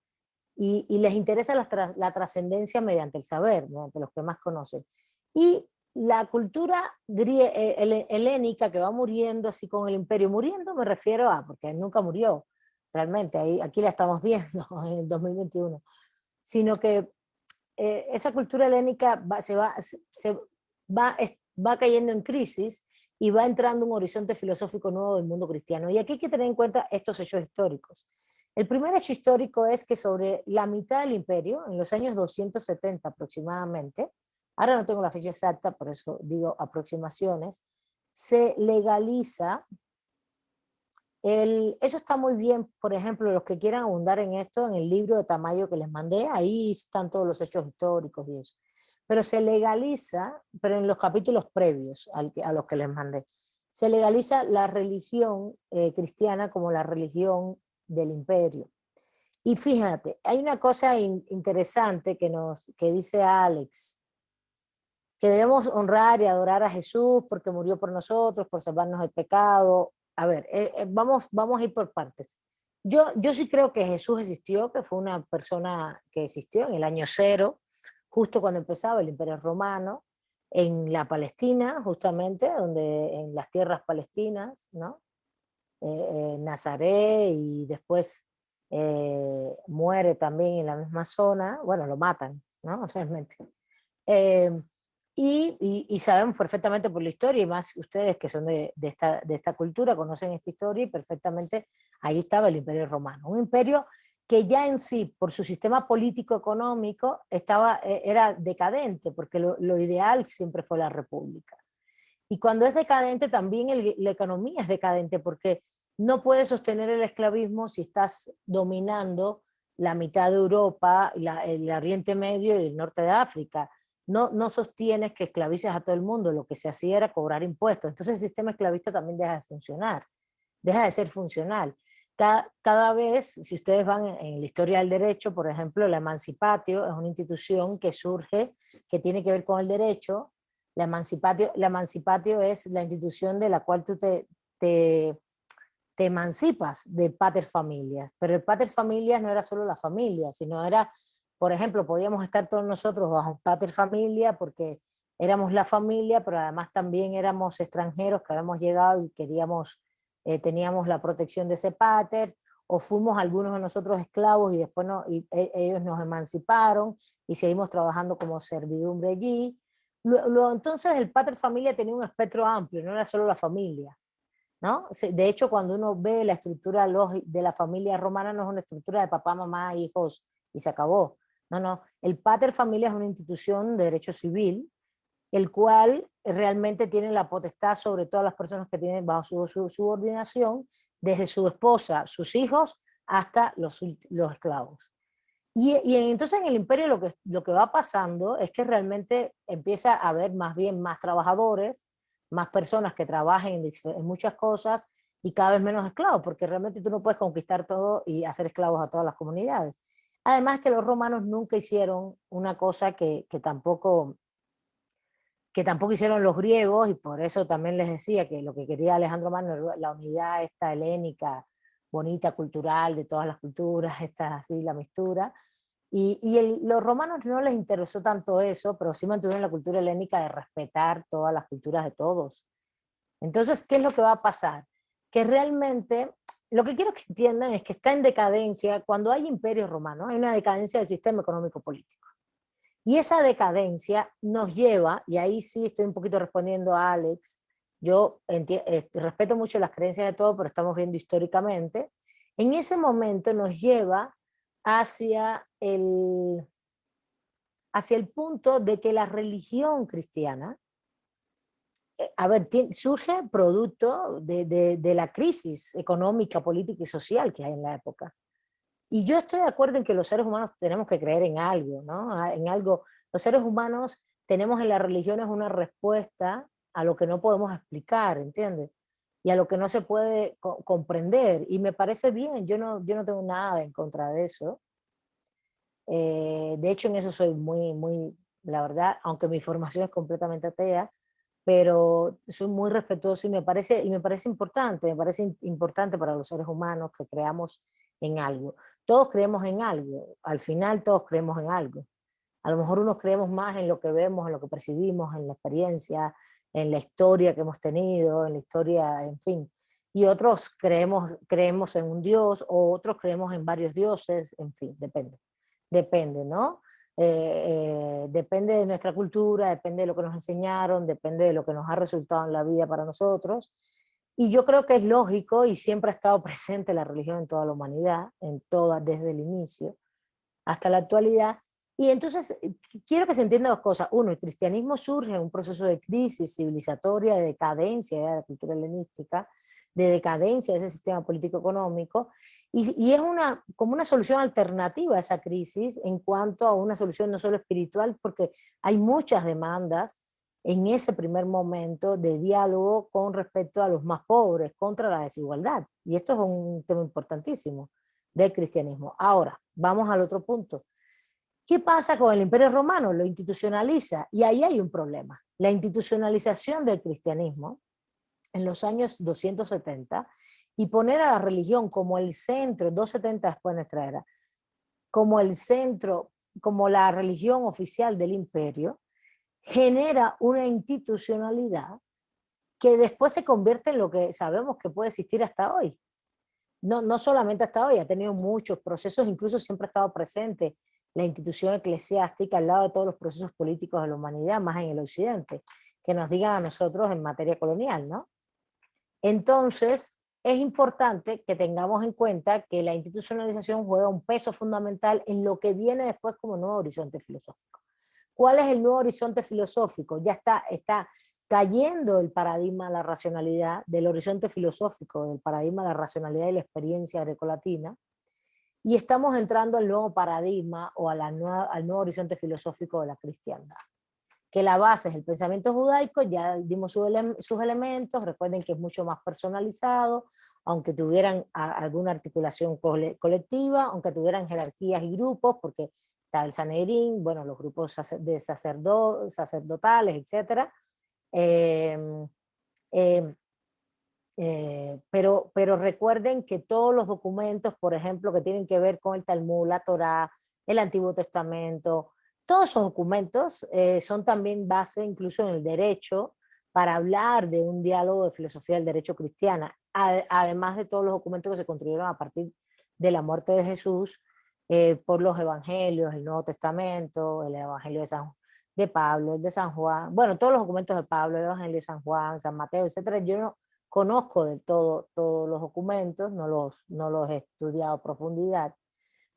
y les interesa la trascendencia mediante el saber, mediante los que más conocen. Y la cultura helénica que va muriendo así con el imperio, muriendo me refiero a, porque nunca murió, realmente, aquí la estamos viendo en el 2021, sino que esa cultura helénica va cayendo en crisis y va entrando un horizonte filosófico nuevo del mundo cristiano. Y aquí hay que tener en cuenta estos hechos históricos. El primer hecho histórico es que sobre la mitad del imperio, en los años 270 aproximadamente, ahora no tengo la fecha exacta, por eso digo aproximaciones, se legaliza eso está muy bien, por ejemplo, los que quieran abundar en esto, en el libro de Tamayo que les mandé, ahí están todos los hechos históricos y eso. Pero se legaliza, pero en los capítulos previos a los que les mandé, se legaliza la religión cristiana como la religión del imperio. Y fíjate, hay una cosa interesante que dice Alex, que debemos honrar y adorar a Jesús porque murió por nosotros, por salvarnos del pecado. A ver, vamos a ir por partes. Yo sí creo que Jesús existió, que fue una persona que existió en el año 0, justo cuando empezaba el Imperio Romano, en la Palestina, justamente, en las tierras palestinas, ¿no? Nazaret, y después muere también en la misma zona, bueno, lo matan, ¿no? Realmente. Y sabemos perfectamente por la historia, y más ustedes que son de esta cultura, conocen esta historia, y perfectamente ahí estaba el Imperio Romano. Un imperio que ya en sí, por su sistema político-económico, era decadente, porque lo ideal siempre fue la república. Y cuando es decadente, también la economía es decadente, porque no puedes sostener el esclavismo si estás dominando la mitad de Europa, el Oriente Medio y el norte de África. No sostienes que esclavices a todo el mundo, lo que se hacía era cobrar impuestos. Entonces el sistema esclavista también deja de funcionar, deja de ser funcional. Cada vez, si ustedes van en la historia del derecho, por ejemplo, la Emancipatio es una institución que surge, que tiene que ver con el derecho. La Emancipatio es la institución de la cual tú te emancipas de pater familias, pero el pater familias no era solo la familia, sino era, por ejemplo, podíamos estar todos nosotros bajo pater familia porque éramos la familia, pero además también éramos extranjeros que habíamos llegado y teníamos la protección de ese pater, o fuimos algunos de nosotros esclavos y después ellos nos emanciparon y seguimos trabajando como servidumbre allí. Entonces el pater familia tenía un espectro amplio, no era solo la familia, ¿no? De hecho, cuando uno ve la estructura de la familia romana, no es una estructura de papá, mamá, hijos y se acabó. No. El pater familia es una institución de derecho civil, el cual realmente tiene la potestad sobre todas las personas que tienen bajo su subordinación, desde su esposa, sus hijos, hasta los esclavos. Y entonces en el imperio lo que va pasando es que realmente empieza a haber más trabajadores, más personas que trabajen en muchas cosas y cada vez menos esclavos, porque realmente tú no puedes conquistar todo y hacer esclavos a todas las comunidades. Además que los romanos nunca hicieron una cosa que tampoco hicieron los griegos, y por eso también les decía que lo que quería Alejandro Magno, la unidad esta helénica, bonita, cultural, de todas las culturas, así, la mistura. Los romanos no les interesó tanto eso, pero sí mantuvieron la cultura helénica de respetar todas las culturas de todos. Entonces, ¿qué es lo que va a pasar? Que realmente, lo que quiero que entiendan es que está en decadencia, cuando hay imperio romano, hay una decadencia del sistema económico-político. Y esa decadencia nos lleva, y ahí sí estoy un poquito respondiendo a Alex, yo respeto mucho las creencias de todos, pero estamos viendo históricamente, en ese momento nos lleva hacia el punto de que la religión cristiana, surge producto de la crisis económica, política y social que hay en la época. Y yo estoy de acuerdo en que los seres humanos tenemos que creer en algo, ¿no? En algo. Los seres humanos tenemos en las religiones una respuesta a lo que no podemos explicar, ¿entiendes? Y a lo que no se puede comprender. Y me parece bien, yo no tengo nada en contra de eso. De hecho, en eso soy muy, la verdad, aunque mi formación es completamente atea, pero soy muy respetuoso y me parece importante para los seres humanos que creamos en algo. Todos creemos en algo, al final todos creemos en algo. A lo mejor unos creemos más en lo que vemos, en lo que percibimos, en la experiencia, en la historia que hemos tenido, en la historia, en fin. Y otros creemos en un Dios, o otros creemos en varios dioses, en fin, depende, ¿no? Depende de nuestra cultura, depende de lo que nos enseñaron, depende de lo que nos ha resultado en la vida para nosotros. Y yo creo que es lógico y siempre ha estado presente la religión en toda la humanidad, desde el inicio hasta la actualidad. Y entonces quiero que se entiendan dos cosas. Uno, el cristianismo surge en un proceso de crisis civilizatoria, de decadencia de la cultura helenística, de decadencia de ese sistema político-económico, y es como una solución alternativa a esa crisis en cuanto a una solución no solo espiritual, porque hay muchas demandas en ese primer momento de diálogo con respecto a los más pobres, contra la desigualdad. Y esto es un tema importantísimo del cristianismo. Ahora, vamos al otro punto. ¿Qué pasa con el Imperio Romano? Lo institucionaliza, y ahí hay un problema. La institucionalización del cristianismo en los años 270 y poner a la religión como el centro, 270 después de nuestra era, como el centro, como la religión oficial del imperio, genera una institucionalidad que después se convierte en lo que sabemos que puede existir hasta hoy. No solamente hasta hoy, ha tenido muchos procesos, incluso siempre ha estado presente la institución eclesiástica al lado de todos los procesos políticos de la humanidad, más en el occidente, que nos digan a nosotros en materia colonial, ¿no? Entonces, es importante que tengamos en cuenta que la institucionalización juega un peso fundamental en lo que viene después como nuevo horizonte filosófico. ¿Cuál es el nuevo horizonte filosófico? Ya está cayendo el paradigma de la racionalidad, del horizonte filosófico, del paradigma de la racionalidad y la experiencia grecolatina, y estamos entrando al nuevo paradigma o al nuevo horizonte filosófico de la cristiandad, que la base es el pensamiento judaico. Ya dimos sus elementos, recuerden que es mucho más personalizado, aunque tuvieran alguna articulación colectiva, aunque tuvieran jerarquías y grupos, porque está el Sanedrín, bueno, los grupos sacerdotales, etc. Pero recuerden que todos los documentos, por ejemplo, que tienen que ver con el Talmud, la Torá, el Antiguo Testamento, todos esos documentos son también base incluso en el derecho para hablar de un diálogo de filosofía del derecho cristiana, además de todos los documentos que se construyeron a partir de la muerte de Jesús por los evangelios, el Nuevo Testamento, el Evangelio de Pablo, el de San Juan, bueno, todos los documentos de Pablo, el Evangelio de San Juan, San Mateo, etcétera. Yo no conozco del todo todos los documentos, no los he estudiado a profundidad,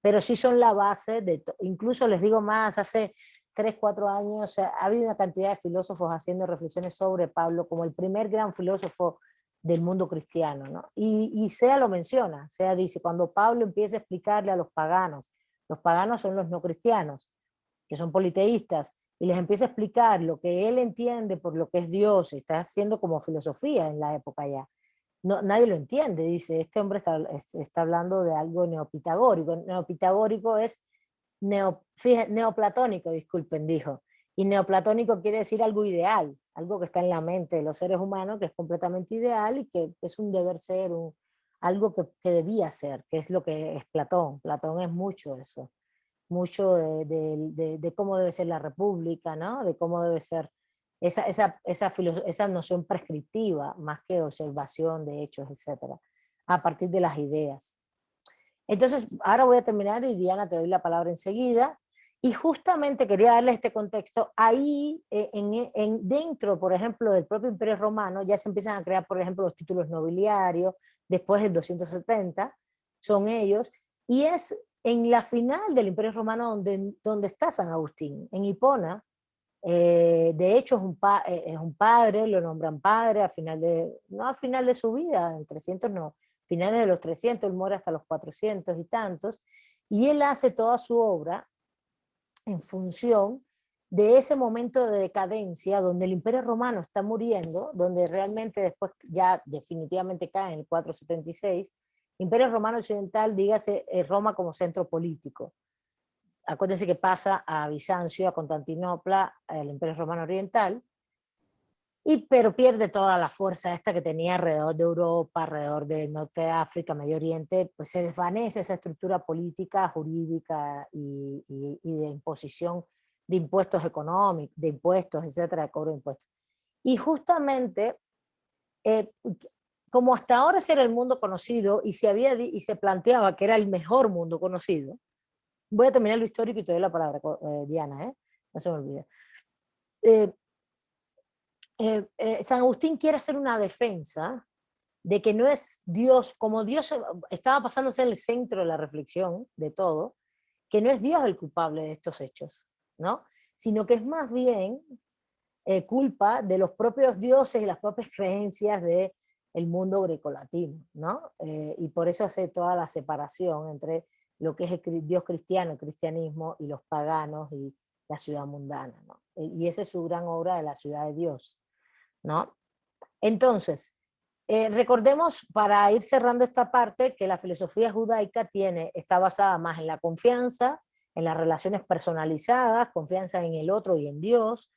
pero sí son la base incluso les digo más, hace 3, 4 años ha habido una cantidad de filósofos haciendo reflexiones sobre Pablo como el primer gran filósofo del mundo cristiano, ¿no? Y Sea lo menciona, Sea dice, cuando Pablo empieza a explicarle a los paganos son los no cristianos, que son politeístas, y les empieza a explicar lo que él entiende por lo que es Dios, está haciendo como filosofía en la época ya. No, nadie lo entiende, dice, este hombre está hablando de algo neopitagórico. Neopitagórico es neoplatónico, disculpen, dijo. Y neoplatónico quiere decir algo ideal, algo que está en la mente de los seres humanos, que es completamente ideal y que es un deber ser, algo que debía ser, que es lo que es Platón. Platón es mucho eso, mucho de cómo debe ser la república, ¿no? De cómo debe ser esa noción prescriptiva, más que observación de hechos, etcétera, a partir de las ideas. Entonces, ahora voy a terminar y Diana, te doy la palabra enseguida. Y justamente quería darle este contexto. Ahí, dentro, por ejemplo, del propio Imperio Romano, ya se empiezan a crear, por ejemplo, los títulos nobiliarios, después del 270, son ellos, y es en la final del Imperio Romano donde está San Agustín, en Hipona. De hecho, es un padre, lo nombran padre no al final de su vida, en 300 no, finales de los 300, él muere hasta los 400 y tantos, y él hace toda su obra en función de ese momento de decadencia donde el Imperio Romano está muriendo, donde realmente después ya definitivamente cae en el 476, Imperio Romano Occidental, dígase Roma como centro político. Acuérdense que pasa a Bizancio, a Constantinopla, al Imperio Romano Oriental, pero pierde toda la fuerza esta que tenía alrededor de Europa, alrededor del norte de África, Medio Oriente, pues se desvanece esa estructura política, jurídica y de imposición de impuestos económicos, de impuestos, etcétera, de cobro de impuestos. Y justamente, como hasta ahora ese era el mundo conocido y se planteaba que era el mejor mundo conocido, voy a terminar lo histórico y te doy la palabra, Diana, no se me olvide. San Agustín quiere hacer una defensa de que no es Dios, como Dios estaba pasando a ser el centro de la reflexión de todo, que no es Dios el culpable de estos hechos, ¿no? Sino que es más bien culpa de los propios dioses y las propias creencias del mundo grecolatino, ¿no? Y por eso hace toda la separación entre lo que es el Dios cristiano, el cristianismo, y los paganos y la ciudad mundana, ¿no? Y esa es su gran obra de la ciudad de Dios, ¿no? Entonces, recordemos, para ir cerrando esta parte, que la filosofía judaica está basada más en la confianza, en las relaciones personalizadas, confianza en el otro y en Dios.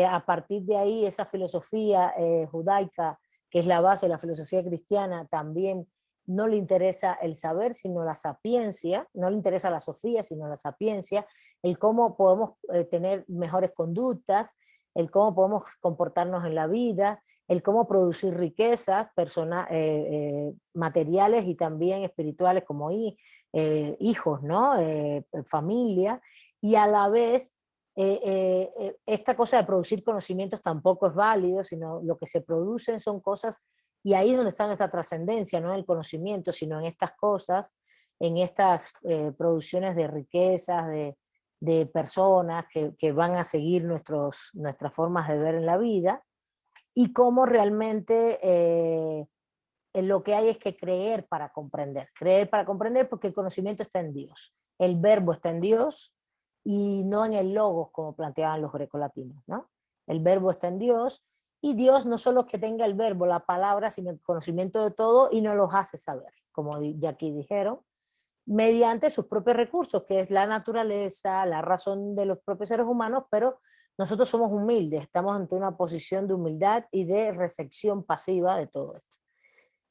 A partir de ahí, esa filosofía judaica, que es la base de la filosofía cristiana, también no le interesa el saber, sino la sapiencia, no le interesa la sofía, sino la sapiencia, el cómo podemos tener mejores conductas, el cómo podemos comportarnos en la vida, el cómo producir riquezas materiales y también espirituales como hijos, ¿no? Familia, y a la vez esta cosa de producir conocimientos tampoco es válido, sino lo que se producen son cosas, y ahí es donde está nuestra trascendencia, no en el conocimiento, sino en estas cosas, en estas producciones de riquezas, de personas que van a seguir nuestras formas de ver en la vida, y cómo realmente lo que hay es que creer para comprender porque el conocimiento está en Dios, el verbo está en Dios y no en el logos como planteaban los grecolatinos, ¿no? El verbo está en Dios y Dios no solo que tenga el verbo, la palabra, sino el conocimiento de todo y nos los hace saber, como ya aquí dijeron, mediante sus propios recursos, que es la naturaleza, la razón de los propios seres humanos, pero nosotros somos humildes, estamos ante una posición de humildad y de recepción pasiva de todo esto.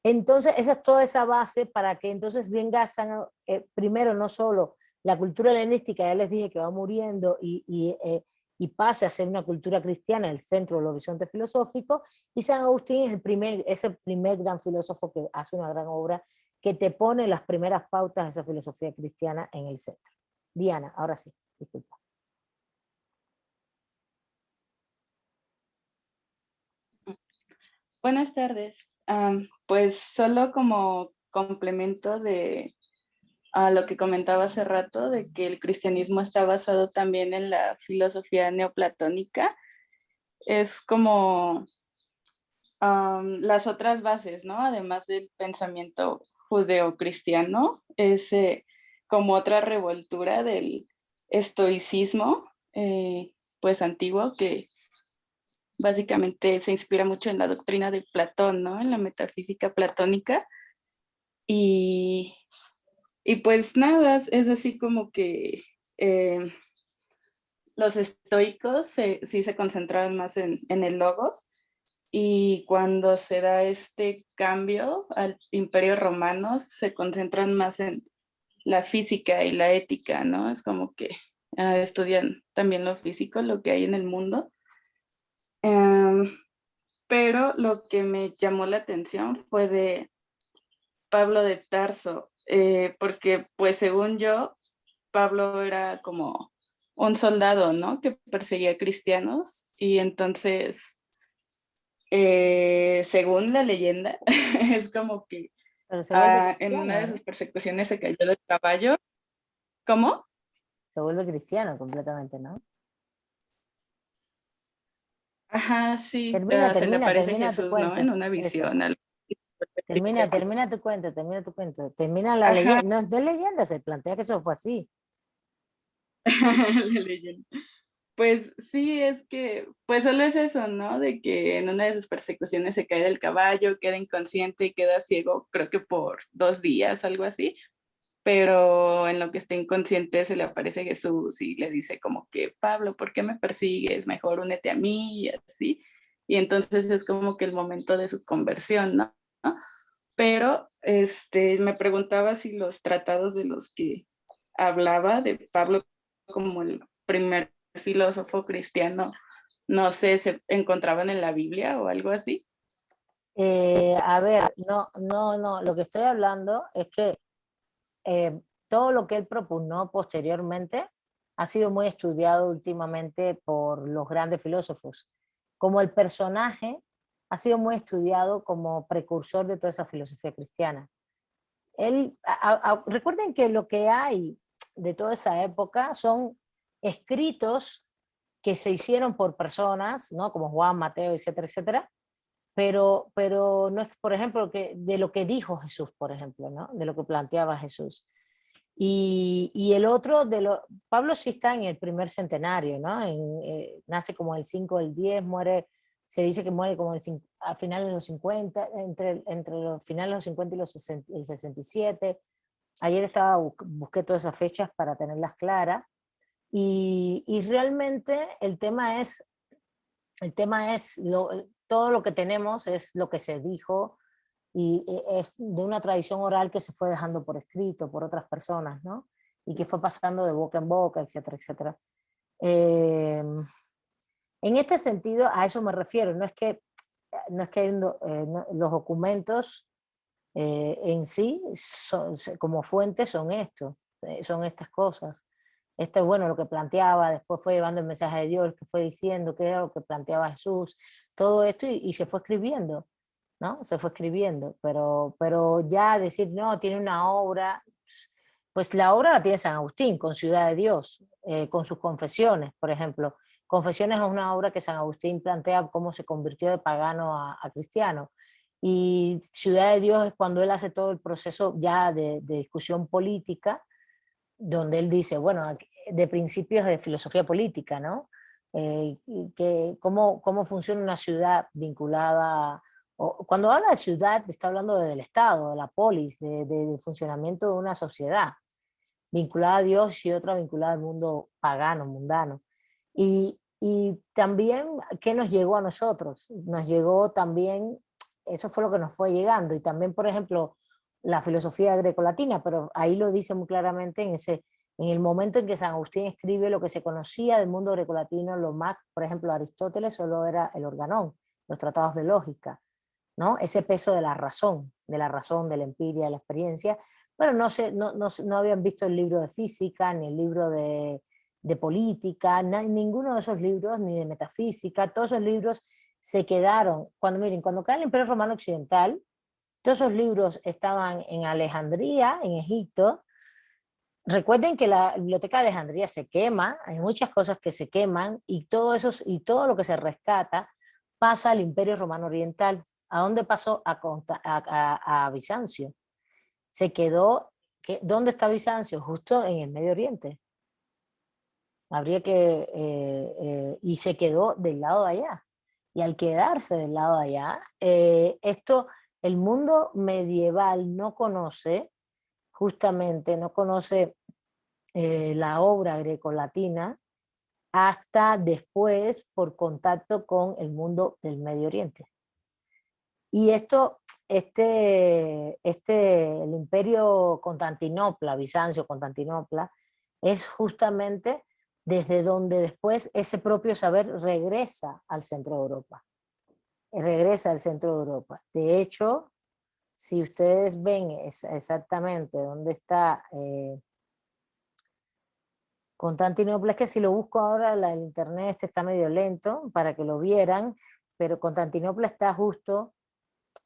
Entonces, esa es toda esa base para que entonces venga primero no solo la cultura helenística, ya les dije que va muriendo y pase a ser una cultura cristiana, el centro del horizonte filosófico, y San Agustín es el primer gran filósofo que hace una gran obra que te pone las primeras pautas de esa filosofía cristiana en el centro. Diana, ahora sí, disculpa. Buenas tardes. Pues solo como complemento a lo que comentaba hace rato, de que el cristianismo está basado también en la filosofía neoplatónica, es como las otras bases, ¿no? Además del pensamiento judeocristiano, es como otra revoltura del estoicismo, pues antiguo, que básicamente se inspira mucho en la doctrina de Platón, ¿no? En la metafísica platónica. Y pues nada, es así como que los estoicos sí se concentraban más en el logos, y cuando se da este cambio al Imperio Romano se concentran más en la física y la ética, ¿no? Es como que estudian también lo físico, lo que hay en el mundo. Pero lo que me llamó la atención fue de Pablo de Tarso, porque pues según yo, Pablo era como un soldado, ¿no? Que perseguía cristianos, y entonces, según la leyenda, es como que en una de sus persecuciones se cayó del caballo. ¿Cómo? Se vuelve cristiano completamente, ¿no? Ajá, sí, se le aparece Jesús, ¿no? En una visión. Termina tu cuento. Termina la leyenda. No es leyenda, se plantea que eso fue así. La leyenda. Pues sí, es que, pues solo es eso, ¿no? De que en una de sus persecuciones se cae del caballo, queda inconsciente y queda ciego, creo que por 2 días, algo así. Pero en lo que está inconsciente se le aparece Jesús y le dice como que, Pablo, ¿por qué me persigues? Mejor únete a mí y así. Y entonces es como que el momento de su conversión, ¿no? Pero me preguntaba si los tratados de los que hablaba de Pablo como el primer filósofo cristiano, no sé, se encontraban en la Biblia o algo así. A ver, no, lo que estoy hablando es que todo lo que él propugnó posteriormente ha sido muy estudiado últimamente por los grandes filósofos. Como el personaje ha sido muy estudiado como precursor de toda esa filosofía cristiana. Recuerden que lo que hay de toda esa época son escritos que se hicieron por personas, ¿no? Como Juan, Mateo, etcétera, etcétera, pero no es, por ejemplo, de lo que dijo Jesús, por ejemplo, ¿no? De lo que planteaba Jesús. Y el otro, Pablo sí está en el primer centenario, ¿no? Nace como el 5 del 10, muere, se dice que muere como a finales de los 50, entre los finales de los 50 y el 67. Ayer busqué todas esas fechas para tenerlas claras. Y realmente todo lo que tenemos es lo que se dijo y es de una tradición oral que se fue dejando por escrito por otras personas, ¿no? Y que fue pasando de boca en boca, etcétera, etcétera. Eh, en este sentido, a eso me refiero, no es que los documentos en sí, como fuentes, son estas cosas. Esto es bueno lo que planteaba, después fue llevando el mensaje de Dios, que fue diciendo qué era lo que planteaba Jesús, todo esto y se fue escribiendo, ¿no? Se fue escribiendo, pero ya decir, no, tiene una obra, pues la obra la tiene San Agustín con Ciudad de Dios, con sus confesiones, por ejemplo. Confesiones es una obra que San Agustín plantea cómo se convirtió de pagano a cristiano. Y Ciudad de Dios es cuando él hace todo el proceso ya de discusión política, donde él dice, bueno, de principios de filosofía política, ¿no? Cómo funciona una ciudad vinculada, cuando habla de ciudad, está hablando del Estado, de la polis, del funcionamiento de una sociedad, vinculada a Dios y otra vinculada al mundo pagano, mundano. Y también, ¿qué nos llegó a nosotros? Nos llegó también, eso fue lo que nos fue llegando, y también, por ejemplo, la filosofía grecolatina, pero ahí lo dice muy claramente en el momento en que San Agustín escribe lo que se conocía del mundo grecolatino, lo más, por ejemplo, Aristóteles solo era el organón, los tratados de lógica, ¿no? Ese peso de la razón, de la empiria, de la experiencia. Bueno, no habían visto el libro de física, ni el libro de política, ninguno de esos libros, ni de metafísica, todos esos libros se quedaron, cuando cae el Imperio Romano Occidental, todos esos libros estaban en Alejandría, en Egipto. Recuerden que la Biblioteca de Alejandría se quema, hay muchas cosas que se queman y todo lo que se rescata pasa al Imperio Romano Oriental. ¿A dónde pasó? A Bizancio. Se quedó, ¿dónde está Bizancio? Justo en el Medio Oriente. Y se quedó del lado de allá. Y al quedarse del lado de allá, el mundo medieval no conoce, justamente no conoce la obra grecolatina hasta después por contacto con el mundo del Medio Oriente. Y el imperio Constantinopla, Bizancio, Constantinopla, es justamente desde donde después ese propio saber regresa al centro de Europa. Regresa al centro de Europa. De hecho, si ustedes ven exactamente dónde está Constantinopla, es que si lo busco ahora, el internet está medio lento para que lo vieran, pero Constantinopla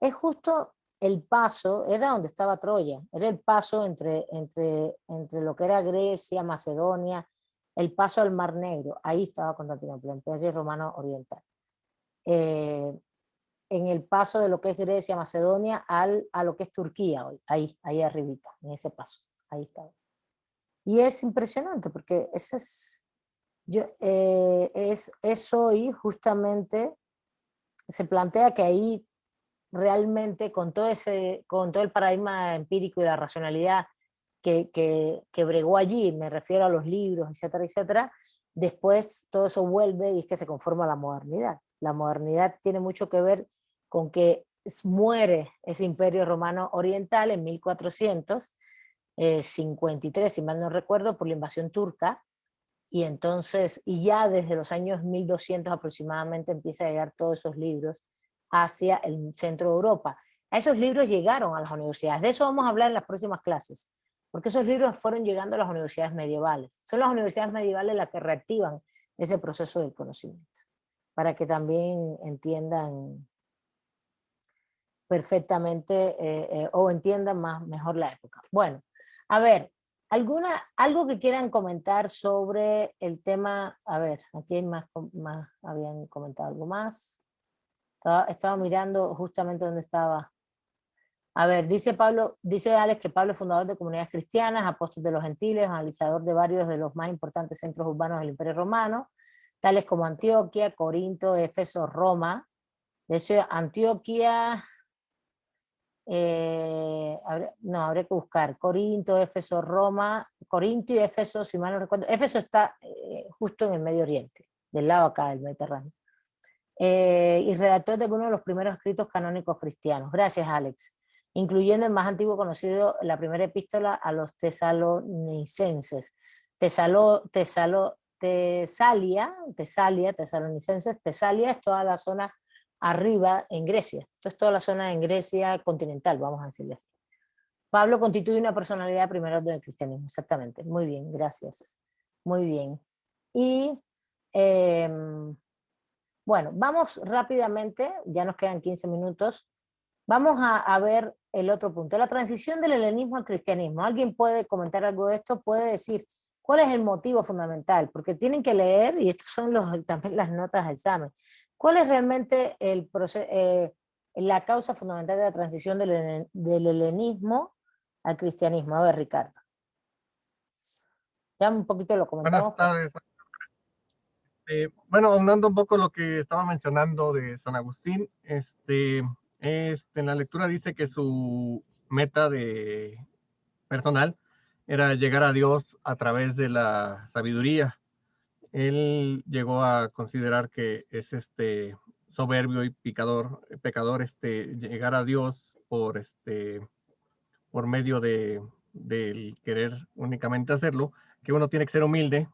es justo el paso, era donde estaba Troya, era el paso entre lo que era Grecia, Macedonia, el paso al Mar Negro, ahí estaba Constantinopla, el Imperio Romano Oriental. En el paso de lo que es Grecia, Macedonia, a lo que es Turquía hoy, ahí arribita, en ese paso, ahí estaba. Y es impresionante porque ese es Es hoy justamente, se plantea que ahí realmente con todo el paradigma empírico y la racionalidad que bregó allí, me refiero a los libros, etcétera, etcétera, después todo eso vuelve y es que se conforma la modernidad. La modernidad tiene mucho que ver con que muere ese imperio romano oriental en 1453, si mal no recuerdo, por la invasión turca, y entonces, y ya desde los años 1200 aproximadamente empieza a llegar todos esos libros hacia el centro de Europa. A esos libros llegaron a las universidades, de eso vamos a hablar en las próximas clases, porque esos libros fueron llegando a las universidades medievales. Son las universidades medievales las que reactivan ese proceso del conocimiento, para que también entiendan perfectamente o entiendan mejor la época. Bueno, a ver, algo que quieran comentar sobre el tema. A ver, aquí hay más habían comentado algo más. Estaba mirando justamente donde estaba. A ver, dice Alex que Pablo es fundador de comunidades cristianas, apóstol de los gentiles, analizador de varios de los más importantes centros urbanos del Imperio Romano, tales como Antioquia, Corinto, Éfeso, Roma. De hecho, Antioquia, habría que buscar Corinto, Éfeso, Roma, Corinto y Éfeso, si mal no recuerdo. Éfeso está justo en el Medio Oriente, del lado acá del Mediterráneo. Y redactor de uno de los primeros escritos canónicos cristianos. Gracias, Alex. Incluyendo el más antiguo conocido, la primera epístola a los tesalonicenses. Tesalonicenses. Tesalia es toda la zona arriba en Grecia. Esto es toda la zona en Grecia continental, vamos a decirle así. Pablo constituye una personalidad de primer orden del cristianismo, exactamente. Muy bien, gracias. Muy bien. Y bueno, vamos rápidamente, ya nos quedan 15 minutos. Vamos a ver el otro punto, la transición del helenismo al cristianismo. ¿Alguien puede comentar algo de esto? ¿Puede decir cuál es el motivo fundamental? Porque tienen que leer, y estas son también las notas de examen. ¿Cuál es realmente la causa fundamental de la transición del helenismo al cristianismo? A ver, Ricardo. Ya un poquito lo comentamos. Buenas tardes. Bueno, aunando un poco lo que estaba mencionando de San Agustín, en la lectura dice que su meta personal era llegar a Dios a través de la sabiduría. Él llegó a considerar que es soberbio y pecador llegar a Dios por medio del querer únicamente hacerlo, que uno tiene que ser humilde,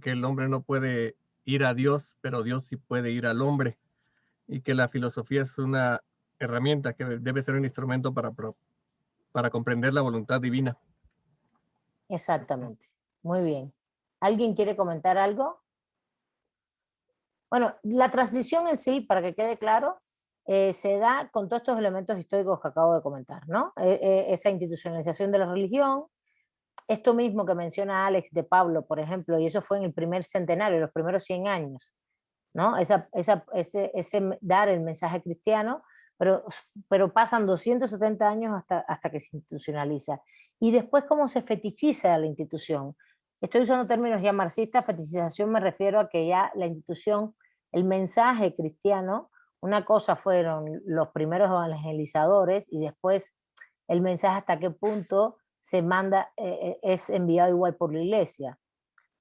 que el hombre no puede ir a Dios, pero Dios sí puede ir al hombre, y que la filosofía es una herramienta que debe ser un instrumento para comprender la voluntad divina. Exactamente. Muy bien. ¿Alguien quiere comentar algo? Bueno, la transición en sí, para que quede claro, se da con todos estos elementos históricos que acabo de comentar, ¿no? Esa institucionalización de la religión, esto mismo que menciona Alex de Pablo, por ejemplo, y eso fue en el primer centenario, los primeros 100 años, ¿no? Ese dar el mensaje cristiano, pero pasan 270 años hasta que se institucionaliza. Y después, ¿cómo se fetichiza la institución? Estoy usando términos ya marxistas. Fetichización me refiero a que ya la institución, el mensaje cristiano, una cosa fueron los primeros evangelizadores y después el mensaje hasta qué punto se manda, es enviado igual por la iglesia,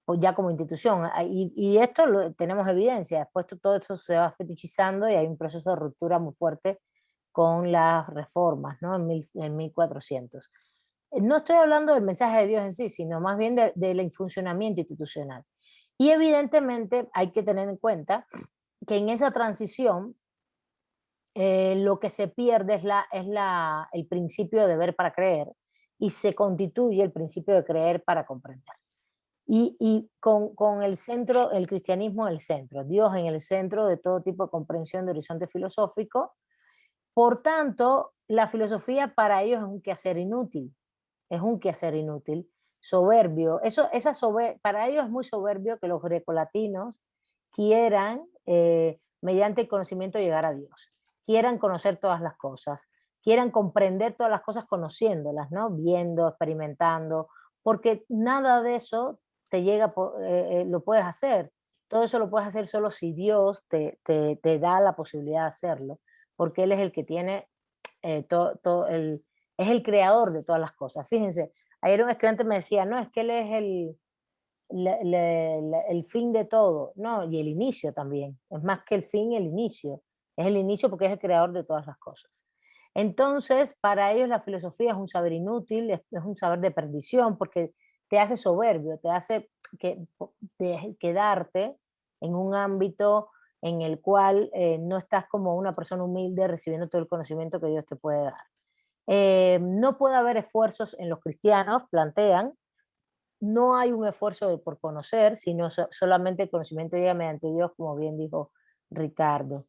o ya como institución. Y esto tenemos evidencia. Después todo esto se va fetichizando y hay un proceso de ruptura muy fuerte con las reformas, ¿no? En 1400. No estoy hablando del mensaje de Dios en sí, sino más bien del funcionamiento institucional. Y evidentemente hay que tener en cuenta que en esa transición lo que se pierde es el principio de ver para creer y se constituye el principio de creer para comprender. Y con el centro, el cristianismo en el centro, Dios en el centro de todo tipo de comprensión de horizonte filosófico. Por tanto, la filosofía para ellos es un quehacer inútil, soberbio. Para ellos es muy soberbio que los grecolatinos quieran, mediante el conocimiento, llegar a Dios, quieran conocer todas las cosas, quieran comprender todas las cosas conociéndolas, ¿no? Viendo, experimentando, porque nada de eso te llega, lo puedes hacer. Todo eso lo puedes hacer solo si Dios te da la posibilidad de hacerlo, porque Él es el que tiene es el creador de todas las cosas. Fíjense, ayer un estudiante me decía, no, es que Él es el fin de todo, no, y el inicio también. Es más que el fin, el inicio. Es el inicio porque es el creador de todas las cosas. Entonces, para ellos la filosofía es un saber inútil, es un saber de perdición, porque te hace soberbio, te hace quedarte en un ámbito en el cual no estás como una persona humilde recibiendo todo el conocimiento que Dios te puede dar. No puede haber esfuerzos en los cristianos, plantean, no hay un esfuerzo por conocer, sino solamente el conocimiento llega mediante Dios, como bien dijo Ricardo.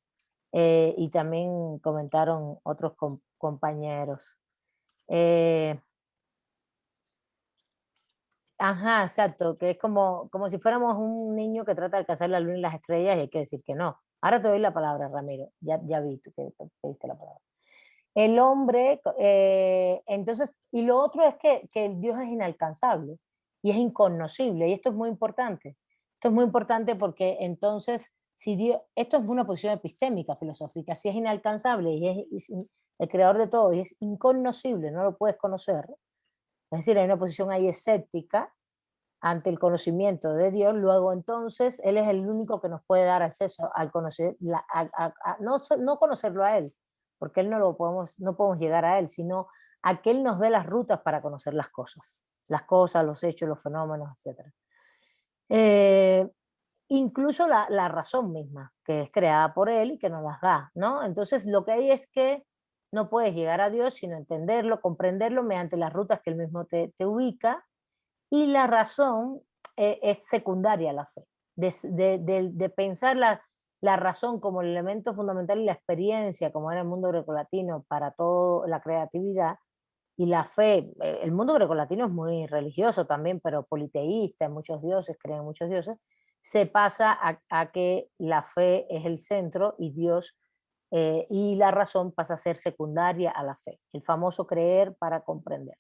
Y también comentaron otros compañeros. Ajá, exacto, que es como si fuéramos un niño que trata de alcanzar la luna y las estrellas y hay que decir que no. Ahora te doy la palabra, Ramiro. Ya vi tú que pediste la palabra. El hombre, entonces, y lo otro es que el Dios es inalcanzable y es inconocible, y esto es muy importante. Esto es muy importante porque entonces, si Dios, esto es una posición epistémica, filosófica, si es inalcanzable y es el creador de todo y es inconocible, no lo puedes conocer, es decir, hay una posición ahí escéptica ante el conocimiento de Dios, luego entonces Él es el único que nos puede dar acceso al conocer, no conocerlo a Él, porque Él no podemos llegar a Él, sino a que Él nos dé las rutas para conocer las cosas, los hechos, los fenómenos, etc. Incluso la razón misma, que es creada por Él y que nos las da, ¿no? Entonces lo que hay es que no puedes llegar a Dios sino entenderlo, comprenderlo mediante las rutas que Él mismo te ubica, y la razón es secundaria a la fe. De pensar la razón como el elemento fundamental y la experiencia, como era el mundo grecolatino, para toda la creatividad, y la fe, el mundo grecolatino es muy religioso también, pero politeísta, en muchos dioses, creen en muchos dioses, se pasa a que la fe es el centro y Dios y la razón pasa a ser secundaria a la fe. El famoso creer para comprender.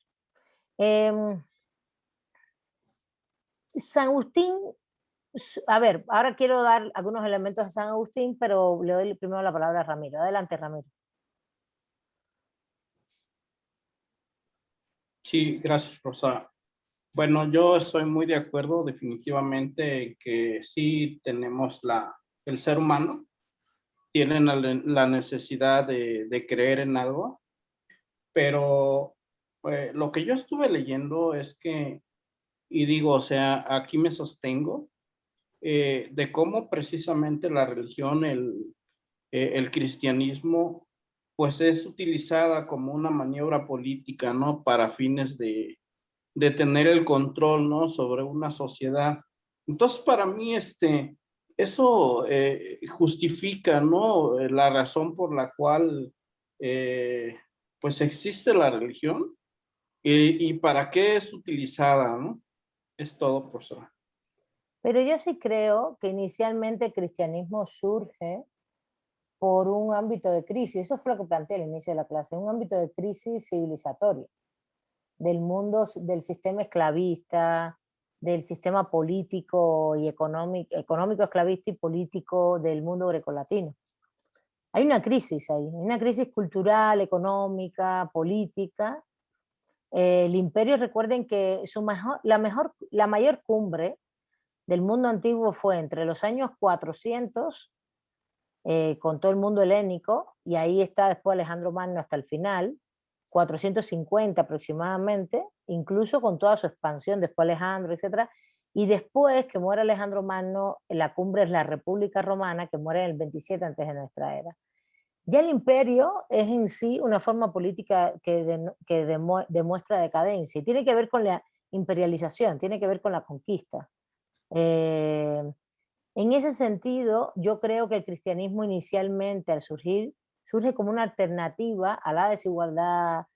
San Agustín, a ver, ahora quiero dar algunos elementos de San Agustín, pero le doy primero la palabra a Ramiro. Adelante, Ramiro. Sí, gracias, Rosa. Bueno, yo estoy muy de acuerdo definitivamente que sí tenemos el ser humano tiene la necesidad de creer en algo, pero lo que yo estuve leyendo es que, y digo, o sea, aquí me sostengo, de cómo precisamente la religión, el cristianismo, pues es utilizada como una maniobra política, ¿no? Para fines de tener el control, ¿no? Sobre una sociedad. Entonces, para mí, eso justifica, ¿no? La razón por la cual, pues, existe la religión y para qué es utilizada, ¿no? Es todo, profesor. Pero yo sí creo que inicialmente el cristianismo surge por un ámbito de crisis. Eso fue lo que planteé al inicio de la clase, un ámbito de crisis civilizatoria del mundo, del sistema esclavista, del sistema político y económico esclavista y político del mundo grecolatino. Hay una crisis ahí, una crisis cultural, económica, política. El imperio, recuerden que la mayor cumbre del mundo antiguo fue entre los años 400, con todo el mundo helénico, y ahí está después Alejandro Magno hasta el final, 450 aproximadamente, incluso con toda su expansión, después Alejandro, etc. Y después que muere Alejandro Magno, la cumbre es la República Romana, que muere en el 27 antes de nuestra era. Ya el imperio es en sí una forma política que demuestra decadencia y tiene que ver con la imperialización, tiene que ver con la conquista. En ese sentido, yo creo que el cristianismo inicialmente al surgir, surge como una alternativa a la desigualdad,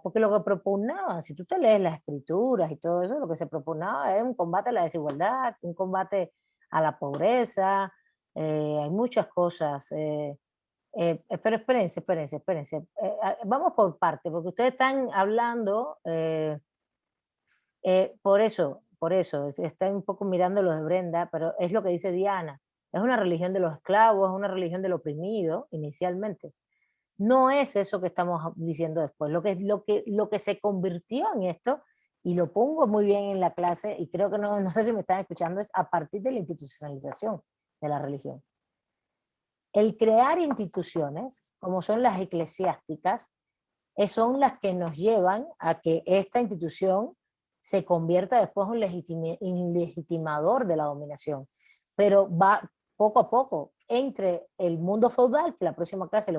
porque lo que propugnaban, si tú te lees las escrituras y todo eso, lo que se propugnaba es un combate a la desigualdad, un combate a la pobreza, hay muchas cosas. Pero espérense. Vamos por parte, porque ustedes están hablando Por eso, está un poco mirando lo de Brenda, pero es lo que dice Diana. Es una religión de los esclavos, es una religión del oprimido, inicialmente. No es eso que estamos diciendo después. Lo que se convirtió en esto, y lo pongo muy bien en la clase, y creo que no sé si me están escuchando, es a partir de la institucionalización de la religión. El crear instituciones, como son las eclesiásticas, son las que nos llevan a que esta institución se convierta después en legitimador de la dominación. Pero va poco a poco entre el mundo feudal, que la próxima clase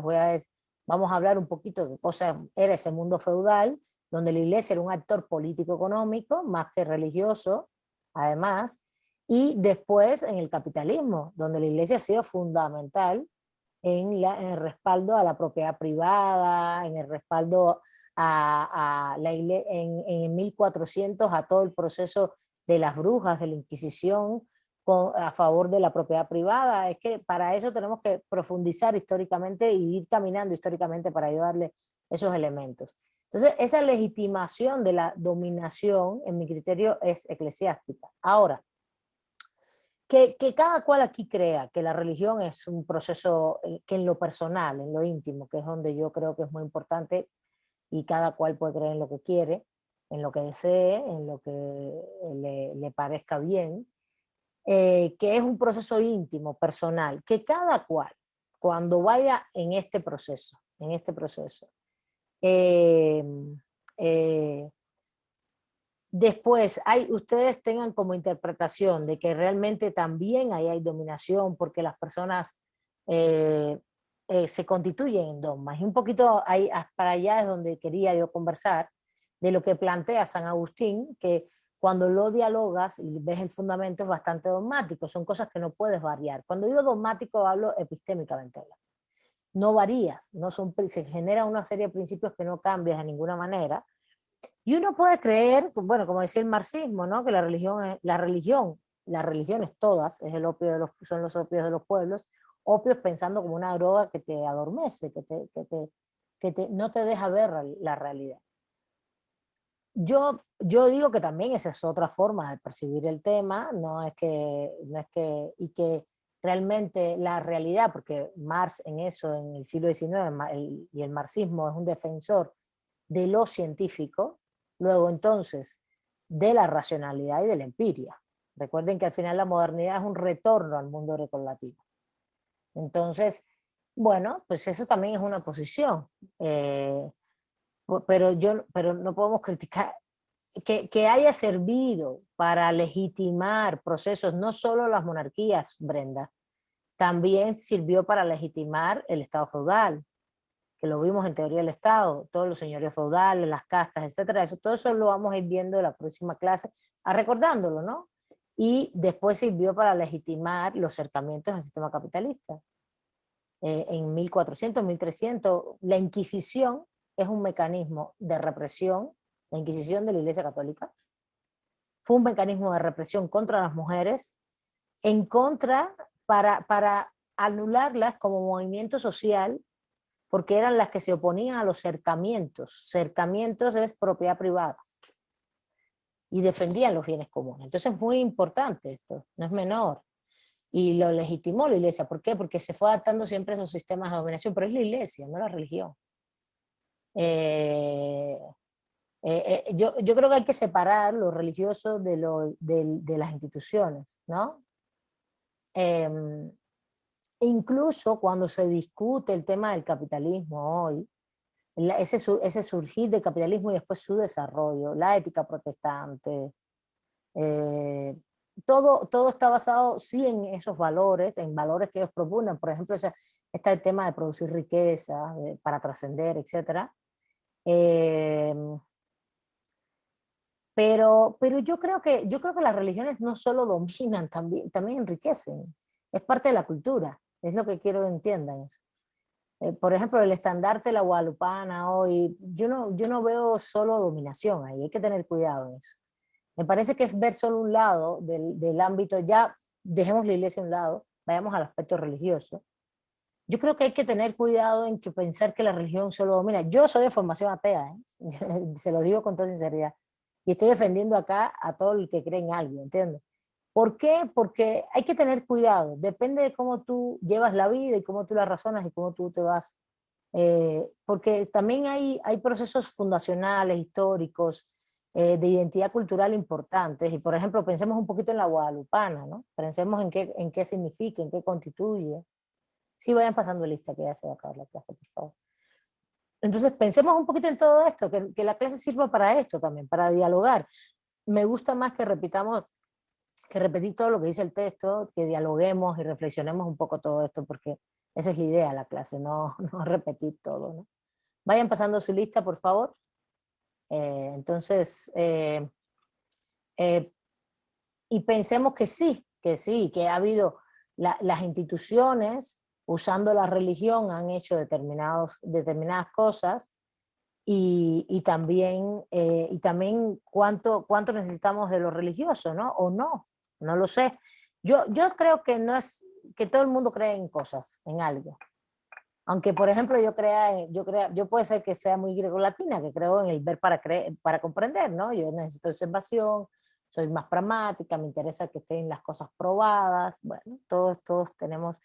vamos a hablar un poquito de cosa era ese mundo feudal, donde la iglesia era un actor político-económico, más que religioso, además, y después en el capitalismo, donde la iglesia ha sido fundamental en el respaldo a la propiedad privada, en el respaldo en 1400 a todo el proceso de las brujas, de la Inquisición, a favor de la propiedad privada. Es que para eso tenemos que profundizar históricamente y ir caminando históricamente para ayudarle esos elementos. Entonces, esa legitimación de la dominación, en mi criterio, es eclesiástica. Ahora, que cada cual aquí crea que la religión es un proceso que en lo personal, en lo íntimo, que es donde yo creo que es muy importante, y cada cual puede creer en lo que quiere, en lo que desee, en lo que le parezca bien, que es un proceso íntimo, personal, que cada cual, cuando vaya en este proceso, eh, eh, después ustedes tengan como interpretación de que realmente también ahí hay dominación porque las personas se constituyen en dogmas. Y un poquito para allá es donde quería yo conversar de lo que plantea San Agustín, que cuando lo dialogas y ves el fundamento es bastante dogmático, son cosas que no puedes variar. Cuando digo dogmático hablo epistémicamente. No varías, se genera una serie de principios que no cambias de ninguna manera. Y uno puede creer, bueno, como decía el marxismo, ¿no? Que la las religiones todas, es el opio son los opios de los pueblos, opios pensando como una droga que te adormece, no te deja ver la realidad. Yo digo que también esa es otra forma de percibir el tema, y que realmente la realidad, porque Marx en eso, en el siglo XIX, y el marxismo es un defensor de lo científico, luego entonces de la racionalidad y de la empiria. Recuerden que al final la modernidad es un retorno al mundo grecolatino. Entonces, bueno, pues eso también es una posición. Pero no podemos criticar que haya servido para legitimar procesos, no solo las monarquías, Brenda, también sirvió para legitimar el Estado feudal, que lo vimos en Teoría del Estado, todos los señoríos feudales, las castas, etcétera. Todo eso lo vamos a ir viendo en la próxima clase, recordándolo, ¿no? Y después sirvió para legitimar los cercamientos al sistema capitalista. En 1400, 1300, la Inquisición es un mecanismo de represión, la Inquisición de la Iglesia Católica, fue un mecanismo de represión contra las mujeres, para anularlas como movimiento social, porque eran las que se oponían a los cercamientos. Cercamientos es propiedad privada. Y defendían los bienes comunes. Entonces es muy importante esto, no es menor. Y lo legitimó la iglesia. ¿Por qué? Porque se fue adaptando siempre a esos sistemas de dominación, pero es la iglesia, no la religión. Yo creo que hay que separar lo religioso de las instituciones, ¿no? Incluso cuando se discute el tema del capitalismo hoy, ese surgir del capitalismo y después su desarrollo, la ética protestante, todo está basado sí en esos valores, en valores que ellos proponen. Por ejemplo, está el tema de producir riqueza para trascender, etc. Pero yo creo que las religiones no solo dominan, también enriquecen. Es parte de la cultura, es lo que quiero que entiendan eso. Por ejemplo, el estandarte de la guadalupana hoy, yo no veo solo dominación ahí, hay que tener cuidado en eso. Me parece que es ver solo un lado del ámbito, ya dejemos la iglesia a un lado, vayamos al aspecto religioso. Yo creo que hay que tener cuidado en pensar que la religión solo domina. Yo soy de formación atea, se lo digo con toda sinceridad. y estoy defendiendo acá a todo el que cree en algo, ¿entiendes? ¿Por qué? Porque hay que tener cuidado, depende de cómo tú llevas la vida y cómo tú la razonas y cómo tú te vas. Porque también hay procesos fundacionales, históricos, de identidad cultural importantes. Y por ejemplo, pensemos un poquito en la guadalupana, ¿no? Pensemos en qué significa, en qué constituye. Sí, vayan pasando lista, que ya se va a acabar la clase, por favor. Entonces, pensemos un poquito en todo esto, que la clase sirva para esto también, para dialogar. Me gusta más que repitamos, que repetir todo lo que dice el texto, que dialoguemos y reflexionemos un poco todo esto, porque esa es la idea de la clase, no repetir todo, ¿no? Vayan pasando su lista, por favor. Entonces, y pensemos que sí, que ha habido las instituciones, usando la religión, han hecho determinadas cosas, y también cuánto necesitamos de lo religioso, ¿no? O no lo sé. Yo creo que no es que todo el mundo cree en cosas, en algo. Aunque, por ejemplo, yo puede ser que sea muy grecolatina, que creo en el ver para comprender, ¿no? Yo necesito observación, soy más pragmática, me interesa que estén las cosas probadas. Bueno, todos tenemos.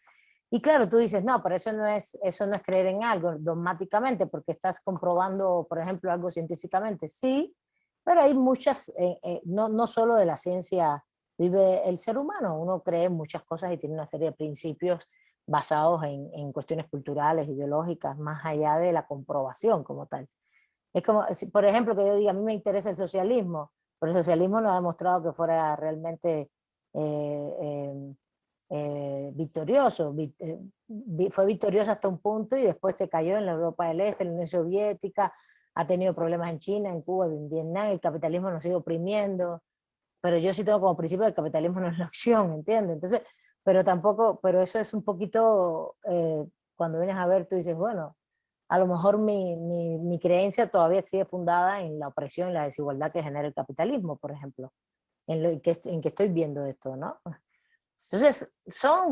Y claro, tú dices, no, pero eso no es creer en algo dogmáticamente, porque estás comprobando, por ejemplo, algo científicamente. Sí, pero hay muchas, no solo de la ciencia vive el ser humano, uno cree en muchas cosas y tiene una serie de principios basados en cuestiones culturales, ideológicas, más allá de la comprobación como tal. Es como, por ejemplo, que yo diga, a mí me interesa el socialismo, pero el socialismo no ha demostrado que fuera realmente victorioso. Fue victorioso hasta un punto y después se cayó en la Europa del Este, en la Unión Soviética, ha tenido problemas en China, en Cuba, en Vietnam, el capitalismo nos sigue oprimiendo, pero yo sí tengo como principio que el capitalismo no es la opción, ¿entiendes? Entonces, pero eso es un poquito, cuando vienes a ver, tú dices, bueno, a lo mejor mi creencia todavía sigue fundada en la opresión y la desigualdad que genera el capitalismo, por ejemplo, en que estoy viendo esto, ¿no? Entonces,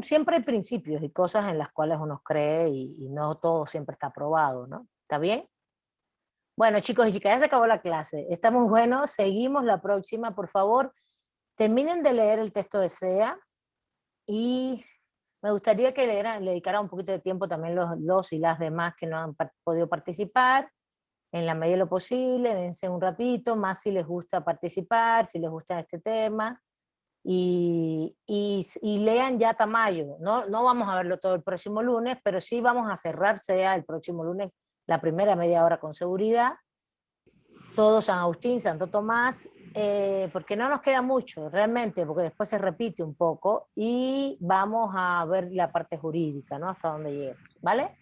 siempre hay principios y cosas en las cuales uno cree y no todo siempre está probado, ¿no? ¿Está bien? Bueno, chicos y chicas, ya se acabó la clase. Está muy bueno, seguimos la próxima, por favor. Terminen de leer el texto de SEA y me gustaría que le dedicara un poquito de tiempo también los y las demás que no han podido participar, en la medida de lo posible, dense un ratito, más si les gusta participar, si les gusta este tema, y lean ya Tamayo. No vamos a verlo todo el próximo lunes, pero sí vamos a cerrar SEA el próximo lunes, la primera media hora con seguridad, todo San Agustín, Santo Tomás, porque no nos queda mucho realmente, porque después se repite un poco y vamos a ver la parte jurídica, ¿no? Hasta donde lleguemos, ¿vale?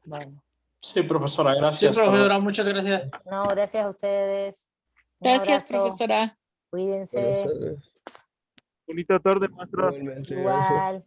Bueno. Sí, profesora, Sí, gracias. profesora, muchas gracias. No, gracias a ustedes. Un Gracias, abrazo. profesora. Cuídense. Bonita tarde, maestra. Igual.